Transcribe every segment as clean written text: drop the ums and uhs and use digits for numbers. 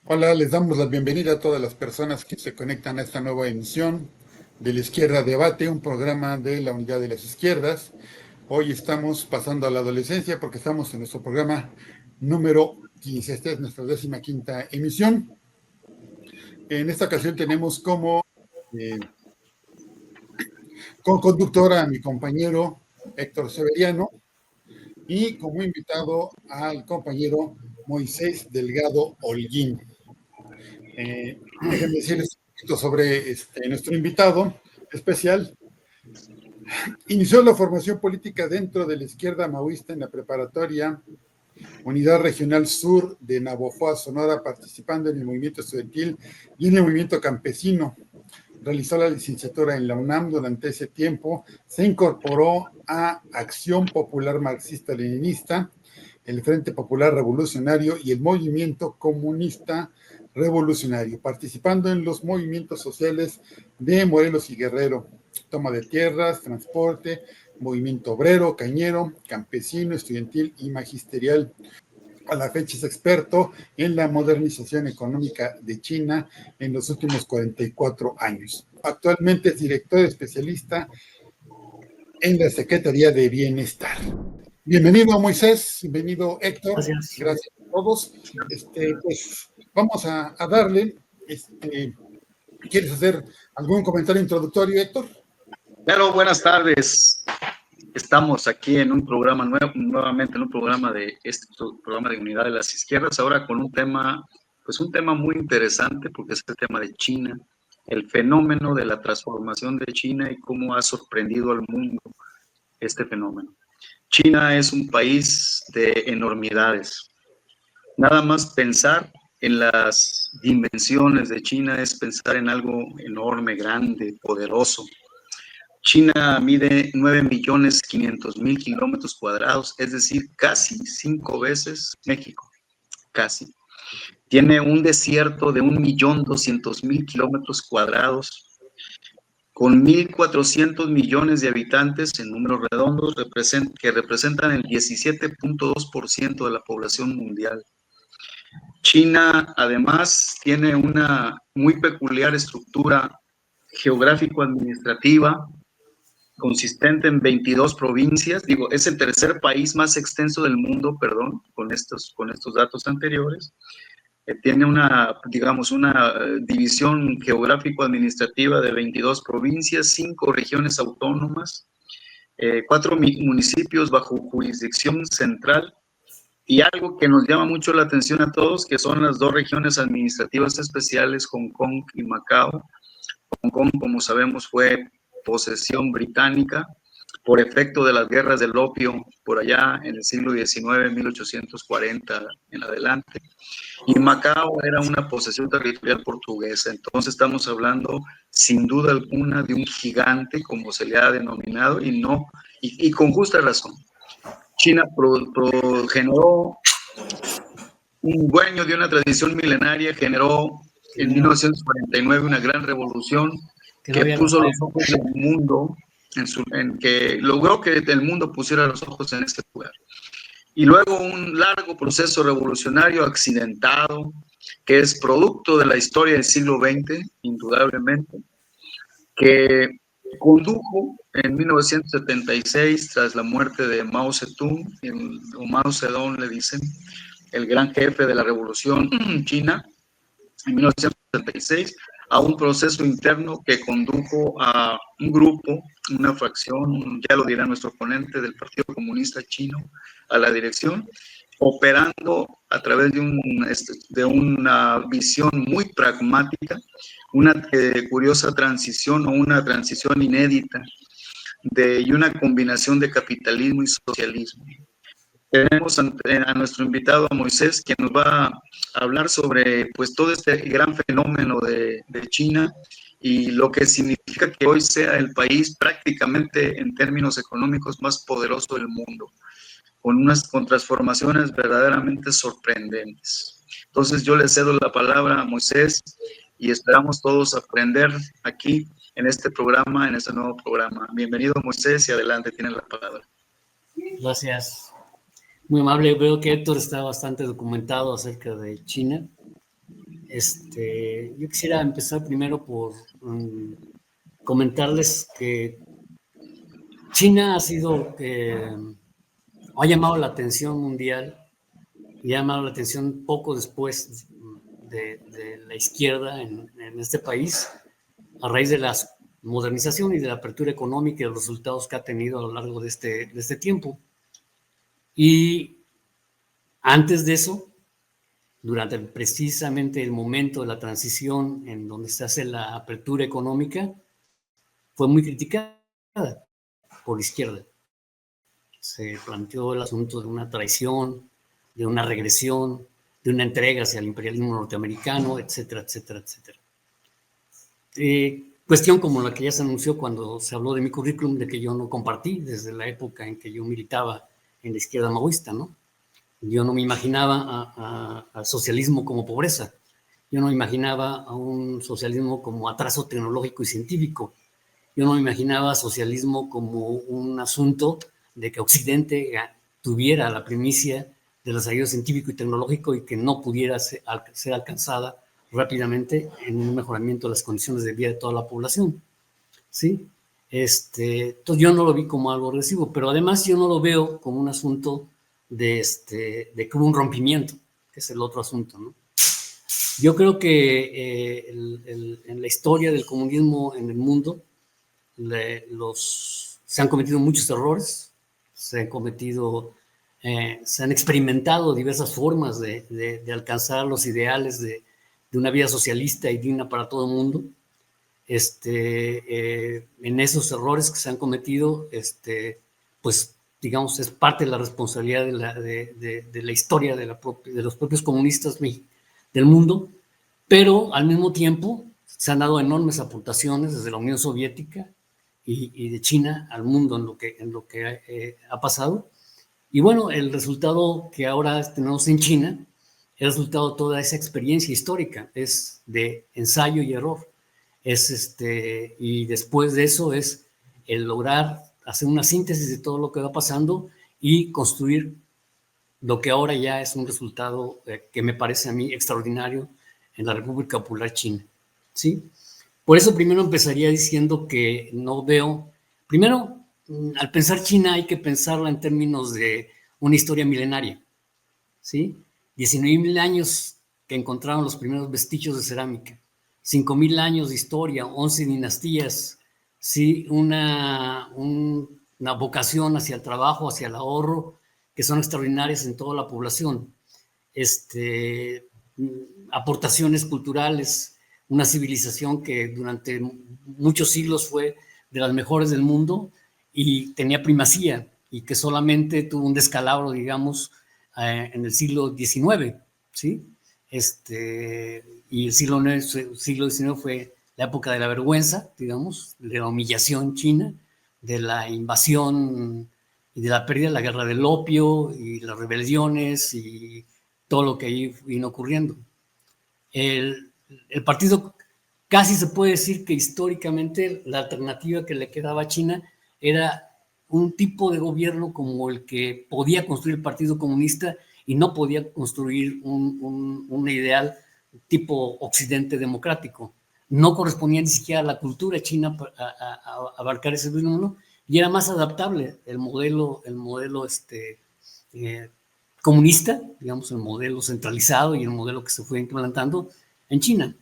Hola, les damos la bienvenida a todas las personas que se conectan a esta nueva emisión de La Izquierda Debate, un programa de la Unidad de las Izquierdas. Hoy estamos pasando a la adolescencia porque estamos en nuestro programa número 15. Esta es nuestra 15ª emisión. En esta ocasión tenemos eh, como conductor a mi compañero Héctor Severiano y como invitado al compañero Moisés Delgado Holguín. Déjenme decirles un poquito sobre nuestro invitado especial. Inició la formación política dentro de la izquierda maoísta en la preparatoria Unidad Regional Sur de Navojoa, Sonora, participando en el movimiento estudiantil y en el movimiento campesino. Realizó la licenciatura en la UNAM. Durante ese tiempo se incorporó a Acción Popular Marxista-Leninista, el Frente Popular Revolucionario y el Movimiento Comunista Revolucionario, participando en los movimientos sociales de Morelos y Guerrero, toma de tierras, transporte, movimiento obrero, cañero, campesino, estudiantil y magisterial. A la fecha es experto en la modernización económica de China en los últimos 44 años. Actualmente es director especialista en la Secretaría de Bienestar. Bienvenido, Moisés, bienvenido, Héctor. Gracias. Gracias a todos. Pues vamos a darle. ¿Quieres hacer algún comentario introductorio, Héctor? Claro, buenas tardes. Estamos aquí en un programa nuevamente en un programa de programa de Unidad de las Izquierdas, ahora con un tema muy interesante, porque es el tema de China, el fenómeno de la transformación de China y cómo ha sorprendido al mundo este fenómeno. China es un país de enormidades. Nada más pensar en las dimensiones de China es pensar en algo enorme, grande, poderoso. China mide 9.500.000 kilómetros cuadrados, es decir, casi 5 veces México, casi. Tiene un desierto de 1.200.000 kilómetros cuadrados, con 1.400 millones de habitantes en números redondos, que representan el 17.2% de la población mundial. China, además, tiene una muy peculiar estructura geográfico-administrativa, consistente en 22 provincias. Digo, es el tercer país más extenso del mundo, perdón, con estos datos anteriores. Tiene una división geográfico-administrativa de 22 provincias, 5 regiones autónomas, 4 municipios bajo jurisdicción central, y algo que nos llama mucho la atención a todos, que son las 2 regiones administrativas especiales, Hong Kong y Macao. Hong Kong, como sabemos, fue posesión británica por efecto de las guerras del opio por allá en el siglo XIX, 1840 en adelante. Y Macao era una posesión territorial portuguesa. Entonces estamos hablando, sin duda alguna, de un gigante, como se le ha denominado, y con justa razón. China generó un dueño de una tradición milenaria, generó en 1949 una gran revolución que puso los ojos del mundo, que logró que el mundo pusiera los ojos en este lugar. Y luego un largo proceso revolucionario accidentado, que es producto de la historia del siglo XX, indudablemente, que condujo en 1976, tras la muerte de Mao Zedong, o Mao Zedong le dicen, el gran jefe de la revolución china, en 1976, a un proceso interno que condujo a un grupo, una fracción, ya lo dirá nuestro ponente, del Partido Comunista Chino a la dirección, operando a través de una visión muy pragmática, una curiosa transición, o una transición inédita, y una combinación de capitalismo y socialismo. Tenemos a nuestro invitado, a Moisés, que nos va a hablar sobre pues todo este gran fenómeno de China y lo que significa que hoy sea el país prácticamente en términos económicos más poderoso del mundo, con transformaciones verdaderamente sorprendentes. Entonces yo le cedo la palabra a Moisés y esperamos todos aprender aquí en este programa, en este nuevo programa. Bienvenido, Moisés, y adelante, tiene la palabra. Gracias. Muy amable. Veo que Héctor está bastante documentado acerca de China. Yo quisiera empezar primero por comentarles que China ha llamado la atención mundial y ha llamado la atención poco después de la izquierda en este país, a raíz de la modernización y de la apertura económica y los resultados que ha tenido a lo largo de este tiempo. Y antes de eso, durante precisamente el momento de la transición en donde se hace la apertura económica, fue muy criticada por la izquierda. Se planteó el asunto de una traición, de una regresión, de una entrega hacia el imperialismo norteamericano, etcétera, etcétera, etcétera. Cuestión como la que ya se anunció cuando se habló de mi currículum, de que yo no compartí desde la época en que yo militaba en la izquierda maoísta, ¿no? Yo no me imaginaba al socialismo como pobreza. Yo no me imaginaba a un socialismo como atraso tecnológico y científico. Yo no me imaginaba socialismo como un asunto de que Occidente tuviera la primicia del desarrollo científico y tecnológico y que no pudiera ser alcanzada rápidamente en un mejoramiento de las condiciones de vida de toda la población. ¿Sí? Entonces yo no lo vi como algo agresivo, pero además yo no lo veo como un asunto de como un rompimiento, que es el otro asunto, ¿no? Yo creo que en la historia del comunismo en el mundo se han cometido muchos errores, se han experimentado diversas formas de alcanzar los ideales de una vida socialista y digna para todo el mundo. En esos errores que se han cometido, pues digamos, es parte de la responsabilidad de la historia de los propios comunistas del mundo, pero al mismo tiempo se han dado enormes aportaciones desde la Unión Soviética y de China al mundo en lo que ha pasado. Y bueno, el resultado que ahora tenemos en China, el resultado de toda esa experiencia histórica, es de ensayo y error. Y después de eso es el lograr hacer una síntesis de todo lo que va pasando y construir lo que ahora ya es un resultado que me parece a mí extraordinario en la República Popular China, ¿sí? Por eso primero empezaría diciendo que no veo, primero, al pensar China hay que pensarla en términos de una historia milenaria, ¿sí? 19,000 años que encontraron los primeros vestigios de cerámica, 5,000 años de historia, 11 dinastías, ¿sí? Una vocación hacia el trabajo, hacia el ahorro, que son extraordinarias en toda la población. Aportaciones culturales, una civilización que durante muchos siglos fue de las mejores del mundo y tenía primacía, y que solamente tuvo un descalabro, digamos, en el siglo XIX, ¿sí? Y el siglo XIX fue la época de la vergüenza, digamos, de la humillación china, de la invasión y de la pérdida de la guerra del opio y las rebeliones y todo lo que ahí vino ocurriendo. El partido, casi se puede decir que históricamente la alternativa que le quedaba a China era un tipo de gobierno como el que podía construir el Partido Comunista y no podía construir un ideal tipo Occidente democrático. No correspondía ni siquiera a la cultura china a abarcar ese fenómeno, y era más adaptable el modelo comunista, digamos, el modelo centralizado y el modelo que se fue implantando en China.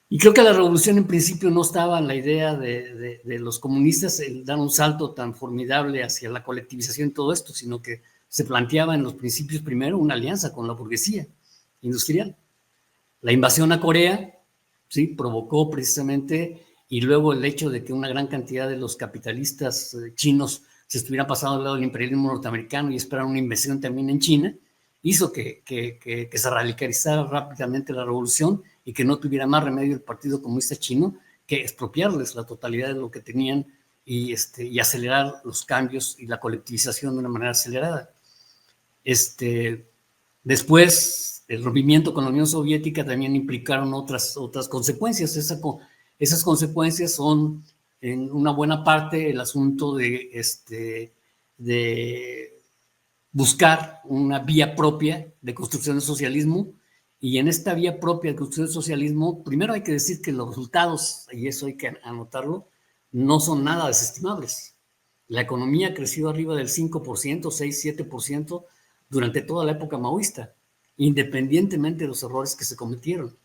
Y creo que la revolución en principio no estaba en la idea de los comunistas el dar un salto tan formidable hacia la colectivización y todo esto, sino que se planteaba en los principios primero una alianza con la burguesía industrial. La invasión a Corea, ¿sí?, provocó precisamente, y luego el hecho de que una gran cantidad de los capitalistas chinos se estuvieran pasando al lado del imperialismo norteamericano y esperaran una inversión también en China, hizo que se radicalizara rápidamente la revolución y que no tuviera más remedio el Partido Comunista Chino que expropiarles la totalidad de lo que tenían y acelerar los cambios y la colectivización de una manera acelerada. Después, el rompimiento con la Unión Soviética también implicaron otras consecuencias. Esas consecuencias son, en una buena parte, el asunto de buscar una vía propia de construcción del socialismo Y en esta vía propia de construir el socialismo, primero hay que decir que los resultados, y eso hay que anotarlo, no son nada desestimables. La economía ha crecido arriba del 5%, 6-7% durante toda la época maoísta, independientemente de los errores que se cometieron,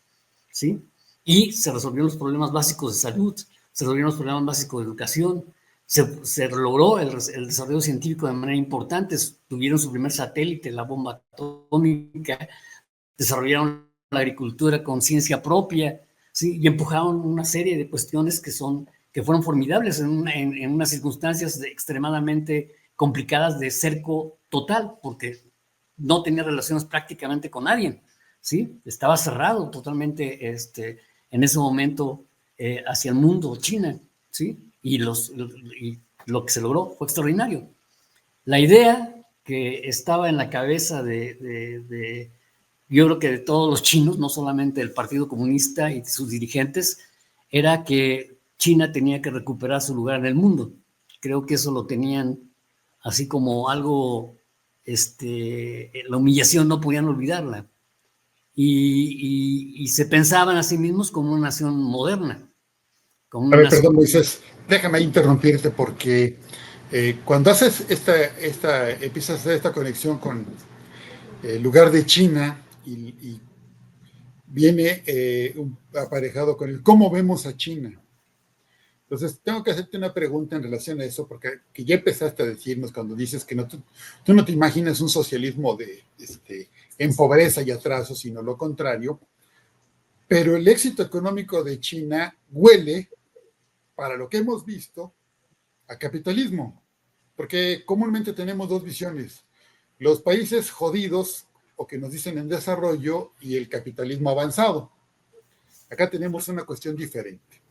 ¿sí? Y se resolvieron los problemas básicos de salud, se resolvieron los problemas básicos de educación, se logró el desarrollo científico de manera importante, tuvieron su primer satélite, la bomba atómica, desarrollaron la agricultura con ciencia propia, ¿sí? Y empujaron una serie de cuestiones que fueron formidables en unas circunstancias extremadamente complicadas de cerco total, porque no tenía relaciones prácticamente con nadie, ¿sí? Estaba cerrado totalmente en ese momento hacia el mundo, China, ¿sí? Y lo que se logró fue extraordinario. La idea que estaba en la cabeza yo creo que de todos los chinos, no solamente del Partido Comunista y de sus dirigentes, era que China tenía que recuperar su lugar en el mundo. Creo que eso lo tenían así como algo, la humillación no podían olvidarla. Y se pensaban a sí mismos como una nación moderna. Como una nación... Perdón, Moisés, déjame interrumpirte porque cuando haces empiezas a hacer esta conexión con el lugar de China y viene aparejado con el cómo vemos a China. Entonces, tengo que hacerte una pregunta en relación a eso, porque que ya empezaste a decirnos cuando dices que tú no te imaginas un socialismo en pobreza y atraso, sino lo contrario, pero el éxito económico de China huele, para lo que hemos visto, a capitalismo, porque comúnmente tenemos dos visiones, los países jodidos o que nos dicen en desarrollo y el capitalismo avanzado. Acá tenemos una cuestión diferente.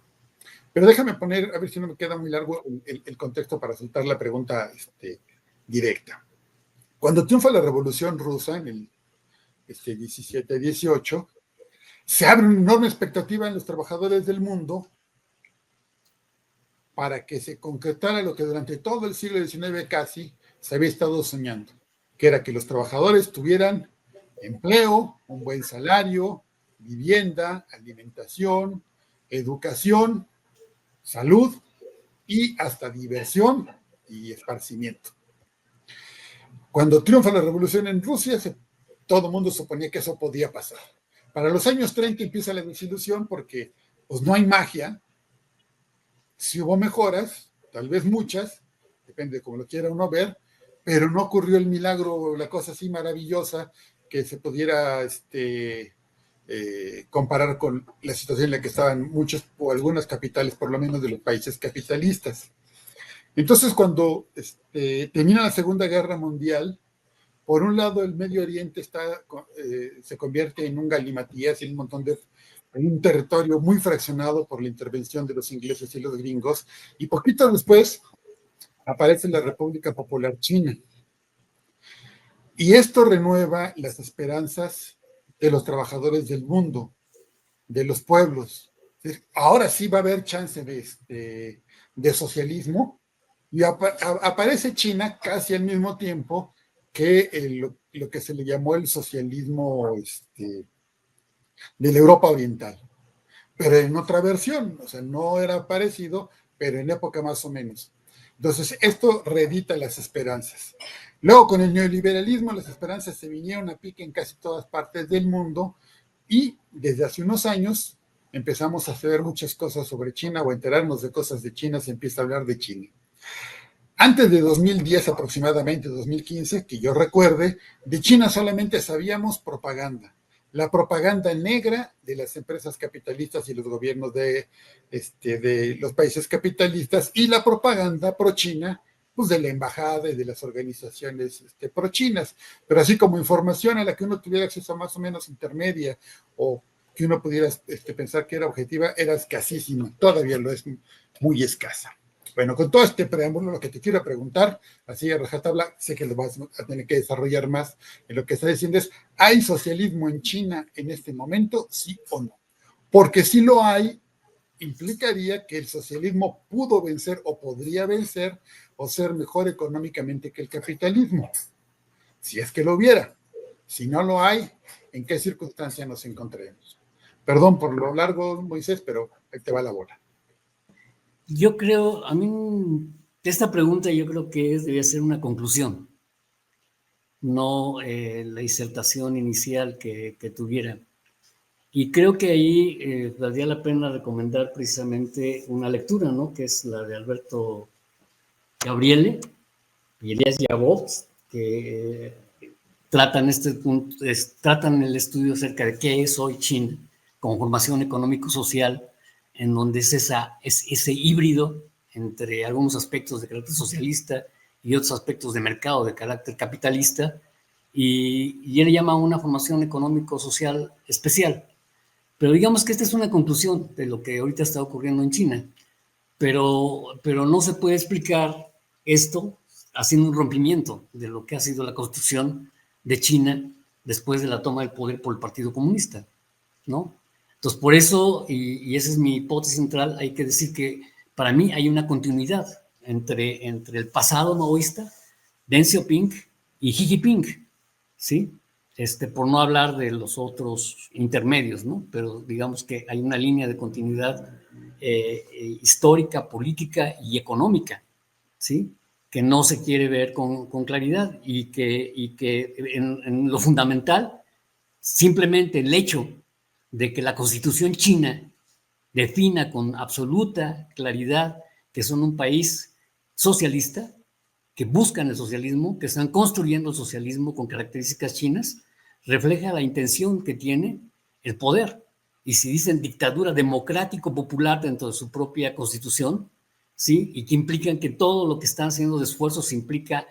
Pero déjame poner, a ver si no me queda muy largo el contexto para soltar la pregunta directa. Cuando triunfa la Revolución Rusa en el 17-18, se abre una enorme expectativa en los trabajadores del mundo para que se concretara lo que durante todo el siglo XIX casi se había estado soñando, que era que los trabajadores tuvieran empleo, un buen salario, vivienda, alimentación, educación, salud y hasta diversión y esparcimiento. Cuando triunfa la revolución en Rusia, todo el mundo suponía que eso podía pasar. Para los años 30 empieza la desilusión porque pues no hay magia. Sí hubo mejoras, tal vez muchas, depende de cómo lo quiera uno ver, pero no ocurrió el milagro, la cosa así maravillosa que se pudiera comparar con la situación en la que estaban muchos o algunas capitales, por lo menos de los países capitalistas. Entonces, cuando termina la Segunda Guerra Mundial, por un lado el Medio Oriente se convierte en un galimatías, en un montón de en un territorio muy fraccionado por la intervención de los ingleses y los gringos, y poquito después aparece la República Popular China. Y esto renueva las esperanzas de los trabajadores del mundo, de los pueblos. Ahora sí va a haber chance de socialismo, y aparece China casi al mismo tiempo que lo que se le llamó el socialismo de la Europa Oriental, pero en otra versión, o sea, no era parecido, pero en época más o menos. Entonces, esto reedita las esperanzas. Luego, con el neoliberalismo, las esperanzas se vinieron a pique en casi todas partes del mundo y desde hace unos años empezamos a saber muchas cosas sobre China o a enterarnos de cosas de China, se empieza a hablar de China. Antes de 2010 aproximadamente, 2015, que yo recuerde, de China solamente sabíamos propaganda. La propaganda negra de las empresas capitalistas y los gobiernos de los países capitalistas y la propaganda pro-China, pues de la embajada y de las organizaciones pro-chinas. Pero así como información a la que uno tuviera acceso más o menos intermedia o que uno pudiera pensar que era objetiva, era escasísima. Todavía lo es muy escasa. Bueno, con todo este preámbulo, lo que te quiero preguntar, así a rajatabla, sé que lo vas a tener que desarrollar más en lo que está diciendo es, ¿hay socialismo en China en este momento, sí o no? Porque si lo hay, implicaría que el socialismo pudo vencer o podría vencer o ser mejor económicamente que el capitalismo, si es que lo hubiera. Si no lo hay, en qué circunstancia nos encontremos. Perdón por lo largo, Moisés, pero ahí te va la bola. Yo creo, a mí, esta pregunta yo creo que debía ser una conclusión, no la disertación inicial que tuviera. Y creo que ahí valdría la pena recomendar precisamente una lectura, ¿no? Que es la de Alberto Gabriele y Elías Yabov, que tratan tratan el estudio acerca de qué es hoy China como formación económico-social, en donde es ese híbrido entre algunos aspectos de carácter socialista y otros aspectos de mercado de carácter capitalista, y él llama una formación económico-social especial. Pero digamos que esta es una conclusión de lo que ahorita está ocurriendo en China, pero no se puede explicar esto haciendo un rompimiento de lo que ha sido la constitución de China después de la toma del poder por el Partido Comunista, ¿no? Entonces, por eso, y esa es mi hipótesis central, hay que decir que para mí hay una continuidad entre el pasado maoísta, Deng Xiaoping y Xi Jinping, ¿sí? Por no hablar de los otros intermedios, ¿no? Pero digamos que hay una línea de continuidad histórica, política y económica, ¿sí? Que no se quiere ver con claridad y que en lo fundamental, simplemente el hecho de que la Constitución china defina con absoluta claridad que son un país socialista, que buscan el socialismo, que están construyendo el socialismo con características chinas, refleja la intención que tiene el poder. Y si dicen dictadura democrático-popular dentro de su propia constitución, ¿sí? Y que implican que todo lo que están haciendo de esfuerzos implica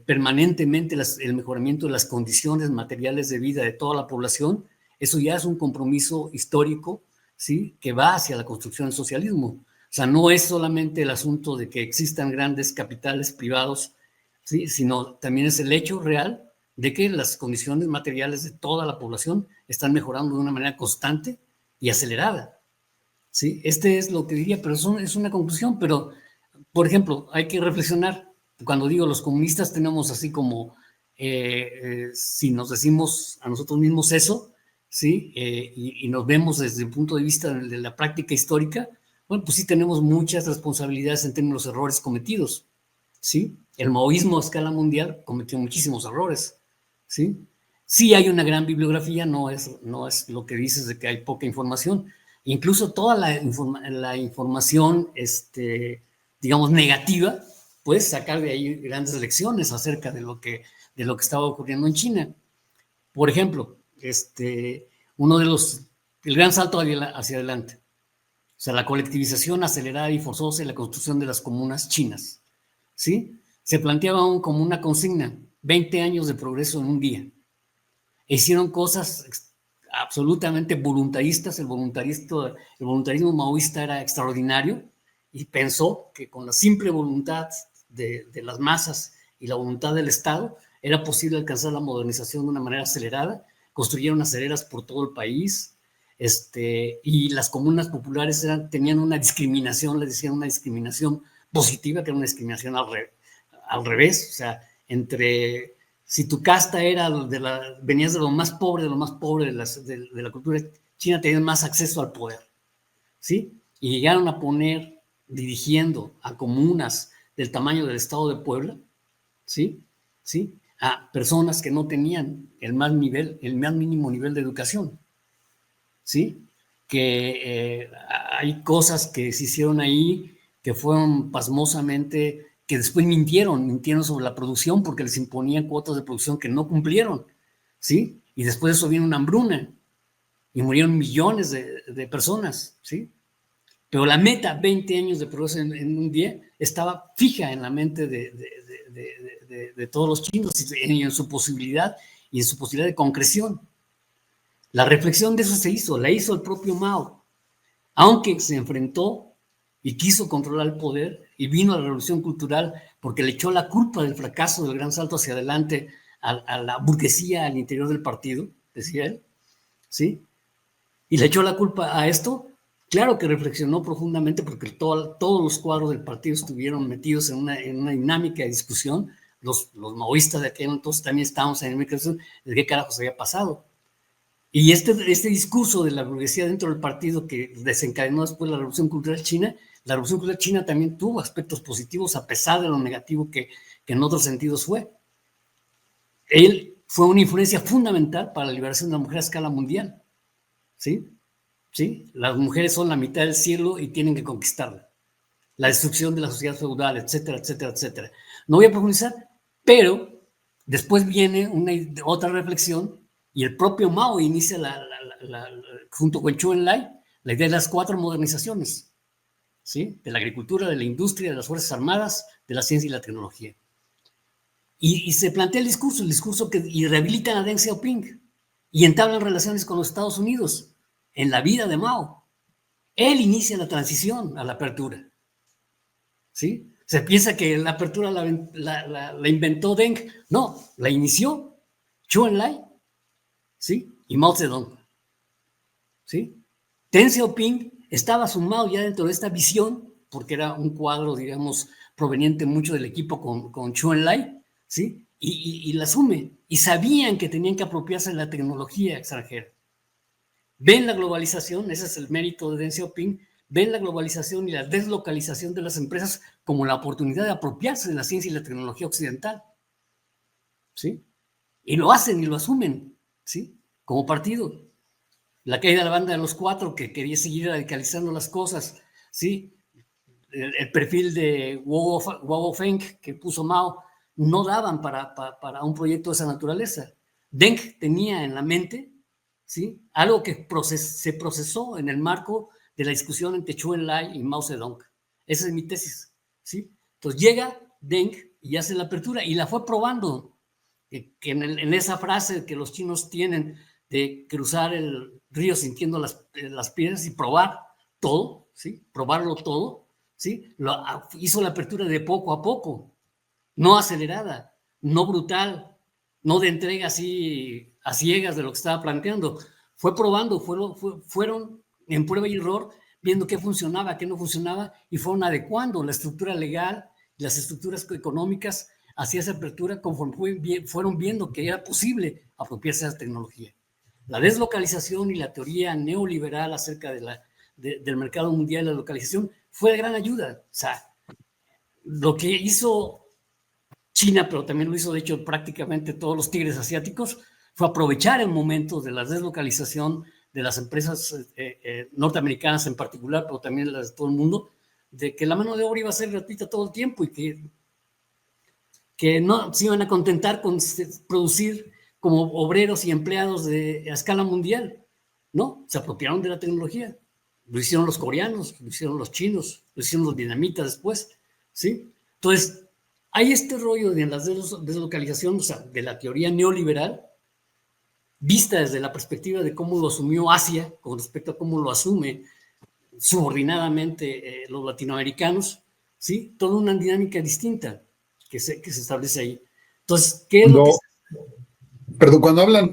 permanentemente el mejoramiento de las condiciones materiales de vida de toda la población, eso ya es un compromiso histórico, ¿sí? Que va hacia la construcción del socialismo. O sea, no es solamente el asunto de que existan grandes capitales privados, ¿sí? Sino también es el hecho real de que las condiciones materiales de toda la población están mejorando de una manera constante y acelerada, ¿sí? Es lo que diría, pero es una conclusión. Pero, por ejemplo, hay que reflexionar. Cuando digo los comunistas tenemos así como, si nos decimos a nosotros mismos eso, ¿sí? Y nos vemos desde el punto de vista de la práctica histórica, bueno, pues sí tenemos muchas responsabilidades en términos de los errores cometidos, ¿sí? El maoísmo a escala mundial cometió muchísimos errores, ¿sí? Sí hay una gran bibliografía, no es lo que dices de que hay poca información. Incluso toda la información, digamos, negativa, puedes sacar de ahí grandes lecciones acerca de lo que estaba ocurriendo en China. Por ejemplo, el gran salto hacia adelante. O sea, la colectivización acelerada y forzosa y la construcción de las comunas chinas, ¿sí? Se planteaba aún como una consigna, 20 años de progreso en un día. E hicieron cosas absolutamente voluntaristas, el voluntarismo maoísta era extraordinario y pensó que con la simple voluntad de las masas y la voluntad del Estado era posible alcanzar la modernización de una manera acelerada. Construyeron acereras por todo el país, y las comunas populares tenían una discriminación, les decían una discriminación positiva, que era una discriminación al revés, o sea, si tu casta era venías de lo más pobre de la cultura china, tenías más acceso al poder, ¿sí? Y llegaron a poner, dirigiendo a comunas del tamaño del estado de Puebla, ¿sí? A personas que no tenían el más mínimo nivel de educación, ¿sí? Que hay cosas que se hicieron ahí que fueron pasmosamente, que después mintieron sobre la producción porque les imponían cuotas de producción que no cumplieron, ¿sí? Y después de eso vino una hambruna y murieron millones de personas, ¿sí? Pero la meta, 20 años de progreso en un día, estaba fija en la mente de todos los chinos y en su posibilidad de concreción. La reflexión de eso la hizo el propio Mao, aunque se enfrentó y quiso controlar el poder y vino a la revolución cultural porque le echó la culpa del fracaso del gran salto hacia adelante a la burguesía al interior del partido, decía él, ¿sí? Y le echó la culpa a esto. Claro que reflexionó profundamente porque todos los cuadros del partido estuvieron metidos en una dinámica de discusión. Los maoístas de aquel entonces también estábamos en el micro de qué carajos había pasado. Y este discurso de la burguesía dentro del partido que desencadenó después la Revolución Cultural China, la Revolución Cultural China también tuvo aspectos positivos a pesar de lo negativo que en otros sentidos fue. Él fue una influencia fundamental para la liberación de la mujer a escala mundial. ¿Sí? ¿Sí? Las mujeres son la mitad del cielo y tienen que conquistarla. La destrucción de la sociedad feudal, etcétera, etcétera, etcétera. No voy a profundizar, pero después viene otra reflexión y el propio Mao inicia junto con Zhou Enlai la idea de las 4 modernizaciones, ¿sí? De la agricultura, de la industria, de las fuerzas armadas, de la ciencia y la tecnología. Y se plantea el discurso y rehabilitan a Deng Xiaoping y entablan relaciones con los Estados Unidos en la vida de Mao. Él inicia la transición a la apertura. ¿Sí? Se piensa que la apertura la inventó Deng. No, la inició Zhou Enlai, ¿sí? Y Mao Zedong. ¿Sí? Deng Xiaoping estaba sumado ya dentro de esta visión, porque era un cuadro, digamos, proveniente mucho del equipo con Zhou Enlai, ¿sí? Y la asume. Y sabían que tenían que apropiarse de la tecnología extranjera. Ven la globalización, ese es el mérito de Deng Xiaoping, ven la globalización y la deslocalización de las empresas como la oportunidad de apropiarse de la ciencia y la tecnología occidental. ¿Sí? Y lo hacen y lo asumen, ¿sí? Como partido. La caída de la banda de los 4 que quería seguir radicalizando las cosas, ¿sí? El perfil de Guo Feng que puso Mao no daban para un proyecto de esa naturaleza. Deng tenía en la mente, ¿sí? Algo que se procesó en el marco de la discusión entre Zhou Enlai y Mao Zedong. Esa es mi tesis, ¿sí? Entonces llega Deng y hace la apertura y la fue probando, que en esa frase que los chinos tienen de cruzar el río sintiendo las piedras y probar todo, ¿sí? Probarlo todo, ¿sí? Hizo la apertura de poco a poco, no acelerada, no brutal, no de entrega así a ciegas de lo que estaba planteando. Fue probando, fueron en prueba y error, viendo qué funcionaba, qué no funcionaba, y fueron adecuando la estructura legal y las estructuras económicas hacia esa apertura conforme fueron viendo que era posible apropiarse de esa tecnología. La deslocalización y la teoría neoliberal acerca del mercado mundial y la localización fue de gran ayuda. O sea, lo que hizo China, pero también lo hizo de hecho prácticamente todos los tigres asiáticos, fue aprovechar el momento de la deslocalización de las empresas norteamericanas en particular, pero también las de todo el mundo, de que la mano de obra iba a ser gratuita todo el tiempo y que no se iban a contentar con producir como obreros y empleados a escala mundial. No, se apropiaron de la tecnología. Lo hicieron los coreanos, lo hicieron los chinos, lo hicieron los vietnamitas después, ¿sí? Entonces, hay este rollo de la deslocalización, o sea, de la teoría neoliberal, vista desde la perspectiva de cómo lo asumió Asia, con respecto a cómo lo asume subordinadamente los latinoamericanos, ¿sí? Toda una dinámica distinta que se establece ahí. Entonces, ¿qué es lo que... Perdón,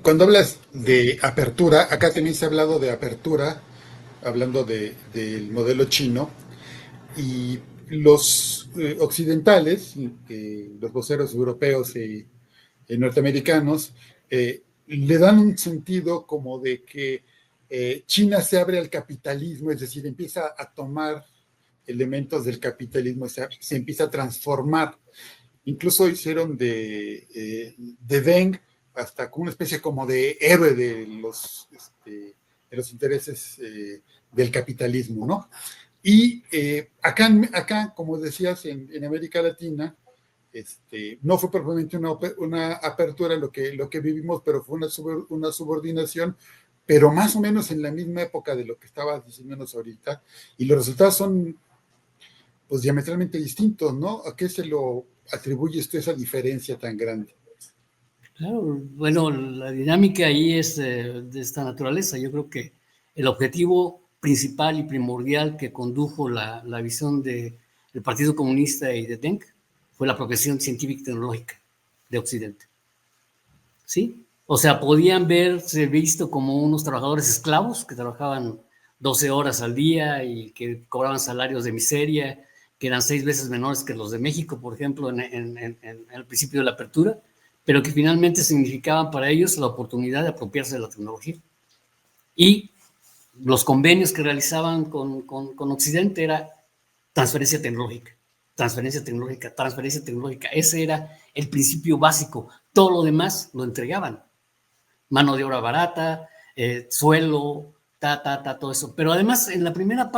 cuando hablas de apertura, acá también se ha hablado de apertura, hablando del modelo chino, y los occidentales, los voceros europeos y norteamericanos, le dan un sentido como de que China se abre al capitalismo, es decir, empieza a tomar elementos del capitalismo, se empieza a transformar. Incluso hicieron de Deng hasta como una especie como de héroe de los intereses del capitalismo, ¿no? Y acá, como decías, en América Latina, no fue propiamente una apertura lo que vivimos, pero fue una subordinación, pero más o menos en la misma época de lo que estabas diciéndonos ahorita, y los resultados son pues diametralmente distintos, ¿no? ¿A qué se lo atribuye usted esa diferencia tan grande? Claro, bueno, la dinámica ahí es de esta naturaleza. Yo creo que el objetivo principal y primordial que condujo la visión del Partido Comunista y de Deng fue la apropiación científica y tecnológica de Occidente. ¿Sí? O sea, podían verse visto como unos trabajadores esclavos que trabajaban 12 horas al día y que cobraban salarios de miseria, que eran 6 veces menores que los de México, por ejemplo, en el principio de la apertura, pero que finalmente significaban para ellos la oportunidad de apropiarse de la tecnología. Y los convenios que realizaban con Occidente era transferencia tecnológica, transferencia tecnológica, transferencia tecnológica. Ese era el principio básico. Todo lo demás lo entregaban. Mano de obra barata, suelo, todo eso. Pero además, en la primera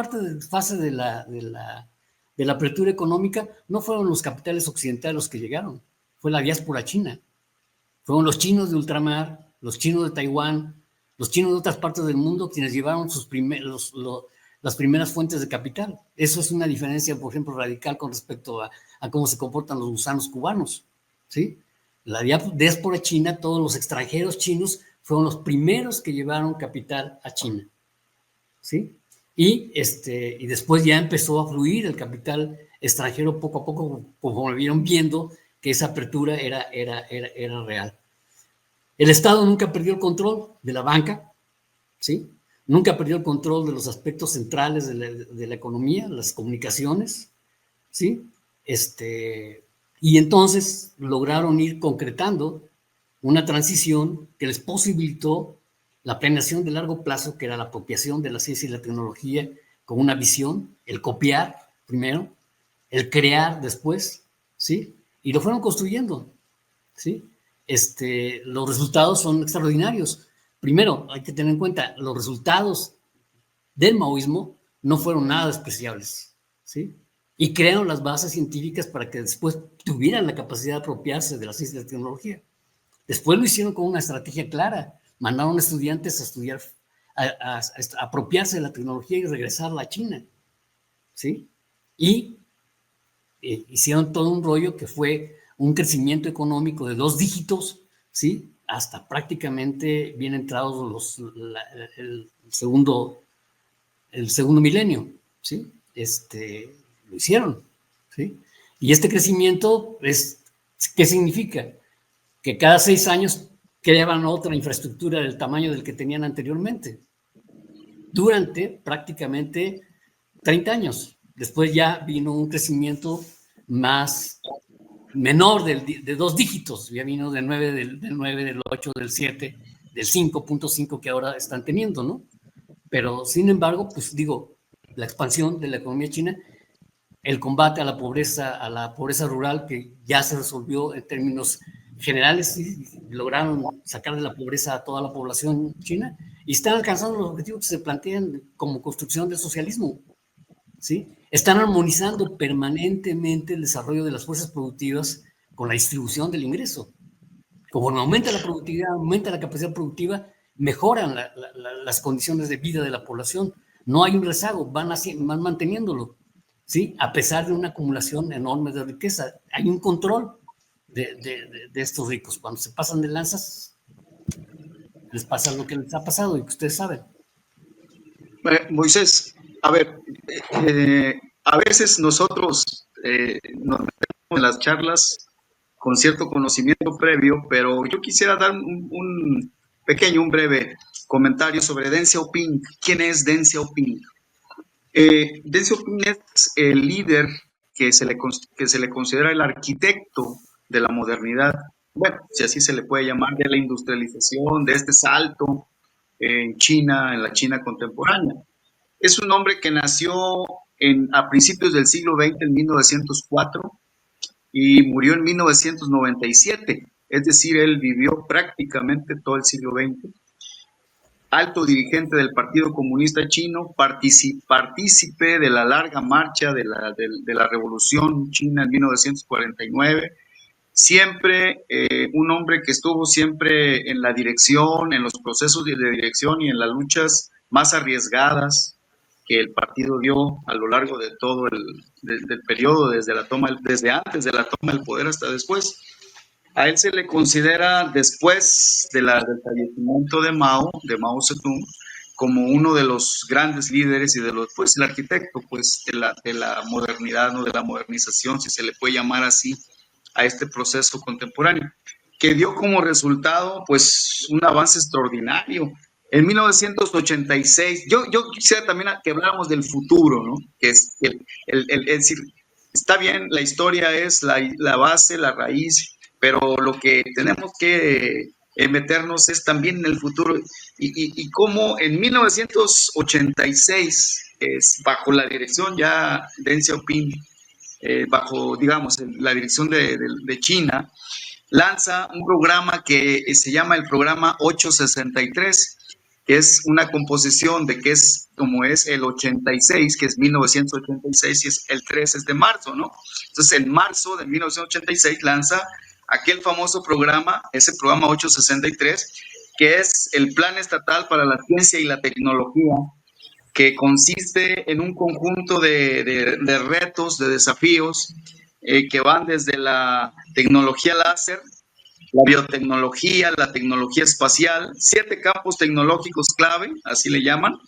fase de la apertura económica, no fueron los capitales occidentales los que llegaron, fue la diáspora china. Fueron los chinos de ultramar, los chinos de Taiwán, los chinos de otras partes del mundo quienes llevaron las primeras fuentes de capital. Eso es una diferencia, por ejemplo, radical con respecto a cómo se comportan los gusanos cubanos, ¿sí? La diáspora china, todos los extranjeros chinos fueron los primeros que llevaron capital a China, ¿sí? Y después ya empezó a fluir el capital extranjero poco a poco, como vieron viendo que esa apertura era real. El Estado nunca perdió el control de la banca, ¿sí? Nunca perdió el control de los aspectos centrales de la economía, las comunicaciones, ¿sí? Y entonces lograron ir concretando una transición que les posibilitó la planeación de largo plazo, que era la apropiación de la ciencia y la tecnología con una visión, el copiar primero, el crear después, ¿sí? Y lo fueron construyendo, ¿sí? Los resultados son extraordinarios. Primero, hay que tener en cuenta, los resultados del maoísmo no fueron nada despreciables, ¿sí? Y crearon las bases científicas para que después tuvieran la capacidad de apropiarse de la ciencia y la tecnología. Después lo hicieron con una estrategia clara. Mandaron estudiantes a estudiar, a apropiarse de la tecnología y regresarla a China, ¿sí? Y hicieron todo un rollo que fue un crecimiento económico de 2 dígitos, ¿sí? Hasta prácticamente bien entrados el segundo milenio, ¿sí? Lo hicieron, ¿sí? Y este crecimiento ¿qué significa? Que cada 6 años creaban otra infraestructura del tamaño del que tenían anteriormente, durante prácticamente 30 años. Después ya vino un crecimiento menor de 2 dígitos, ya vino del 9, del 9, del 8, del 7, del 5.5 que ahora están teniendo, ¿no? Pero, sin embargo, pues digo, la expansión de la economía china, el combate a la pobreza rural, que ya se resolvió en términos generales, ¿sí? Lograron sacar de la pobreza a toda la población china y están alcanzando los objetivos que se plantean como construcción del socialismo, ¿sí? Están armonizando permanentemente el desarrollo de las fuerzas productivas con la distribución del ingreso. Como aumenta la productividad, aumenta la capacidad productiva, mejoran las condiciones de vida de la población. No hay un rezago, van manteniéndolo, ¿sí? A pesar de una acumulación enorme de riqueza. Hay un control de estos ricos. Cuando se pasan de lanzas, les pasa lo que les ha pasado y que ustedes saben. Moisés, a ver, a veces nosotros nos metemos en las charlas con cierto conocimiento previo, pero yo quisiera dar un breve comentario sobre Deng Xiaoping. ¿Quién es Deng Xiaoping? Deng Xiaoping es el líder que se le considera el arquitecto de la modernidad, bueno, si así se le puede llamar, de la industrialización, de este salto en China, en la China contemporánea. Es un hombre que nació a principios del siglo XX, en 1904, y murió en 1997. Es decir, él vivió prácticamente todo el siglo XX. Alto dirigente del Partido Comunista Chino, partícipe de la larga marcha de la Revolución China en 1949. Siempre un hombre que estuvo siempre en la dirección, en los procesos de dirección y en las luchas más arriesgadas que el partido dio a lo largo de todo del periodo, desde antes de la toma del poder hasta después. A él se le considera, después del fallecimiento de Mao Zedong, como uno de los grandes líderes y pues el arquitecto pues de la modernidad, ¿no? De la modernización, si se le puede llamar así, a este proceso contemporáneo, que dio como resultado pues un avance extraordinario. En 1986, yo quisiera también que habláramos del futuro, ¿no? Que es es decir, está bien, la historia es la base, la raíz, pero lo que tenemos que meternos es también en el futuro y cómo en 1986, bajo la dirección ya Deng Xiaoping, bajo, digamos, la dirección de China, lanza un programa que se llama el programa 863, que es una composición de que es como es el 86, que es 1986, y es el 3 es de marzo, ¿no? Entonces, en marzo de 1986 lanza aquel famoso programa, ese programa 863, que es el Plan Estatal para la Ciencia y la Tecnología, que consiste en un conjunto de retos, de desafíos, que van desde la tecnología láser, la biotecnología, la tecnología espacial, 7 campos tecnológicos clave, así le llaman: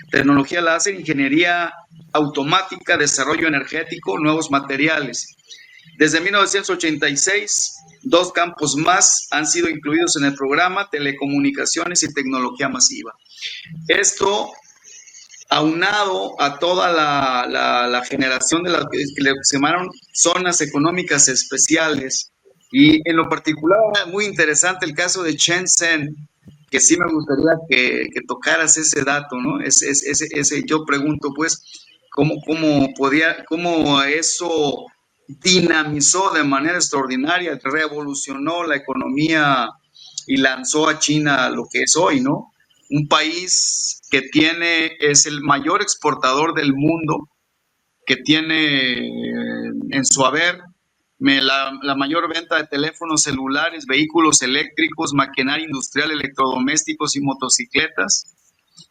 tecnología láser, ingeniería automática, desarrollo energético, nuevos materiales. Desde 1986, 2 campos más han sido incluidos en el programa: telecomunicaciones y tecnología masiva. Esto, aunado a toda la generación de las que se llamaron zonas económicas especiales, y en lo particular, muy interesante el caso de Shenzhen, que sí me gustaría que tocaras ese dato, ¿no? Yo pregunto, pues, cómo eso dinamizó de manera extraordinaria, revolucionó la economía y lanzó a China a lo que es hoy, ¿no? Un país que es el mayor exportador del mundo, que tiene en su haber la mayor venta de teléfonos celulares, vehículos eléctricos, maquinaria industrial, electrodomésticos y motocicletas,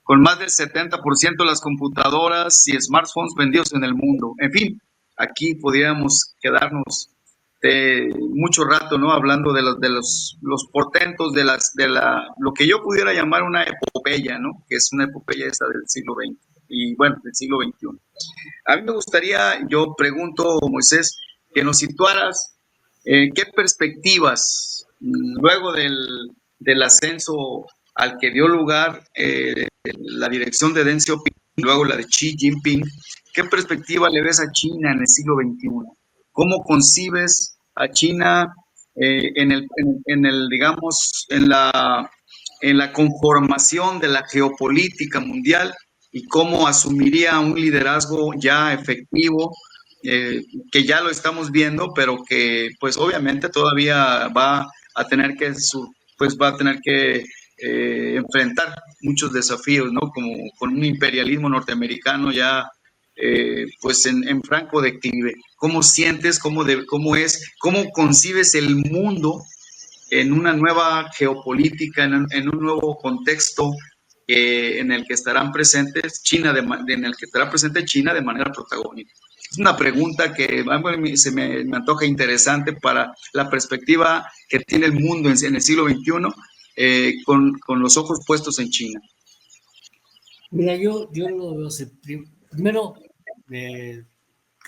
con más del 70% de las computadoras y smartphones vendidos en el mundo. En fin, aquí podríamos quedarnos mucho rato, ¿no? Hablando de los portentos lo que yo pudiera llamar una epopeya, ¿no? Que es una epopeya esta del siglo XX y, bueno, del siglo XXI. A mí me gustaría, yo pregunto, Moisés, que nos situaras qué perspectivas, luego del ascenso al que dio lugar la dirección de Deng Xiaoping, luego la de Xi Jinping, ¿qué perspectiva le ves a China en el siglo XXI? ¿Cómo concibes a China digamos, en la conformación de la geopolítica mundial, y cómo asumiría un liderazgo ya efectivo, que ya lo estamos viendo, pero que pues obviamente todavía va a tener que enfrentar muchos desafíos, ¿no? Como con un imperialismo norteamericano ya pues en franco declive. ¿Cómo sientes, cómo concibes el mundo en una nueva geopolítica, en un nuevo contexto en el que estarán presentes en el que estará presente China de manera protagónica? Es una pregunta que me antoja interesante para la perspectiva que tiene el mundo en el siglo XXI, con los ojos puestos en China. Mira, yo lo veo así. Primero,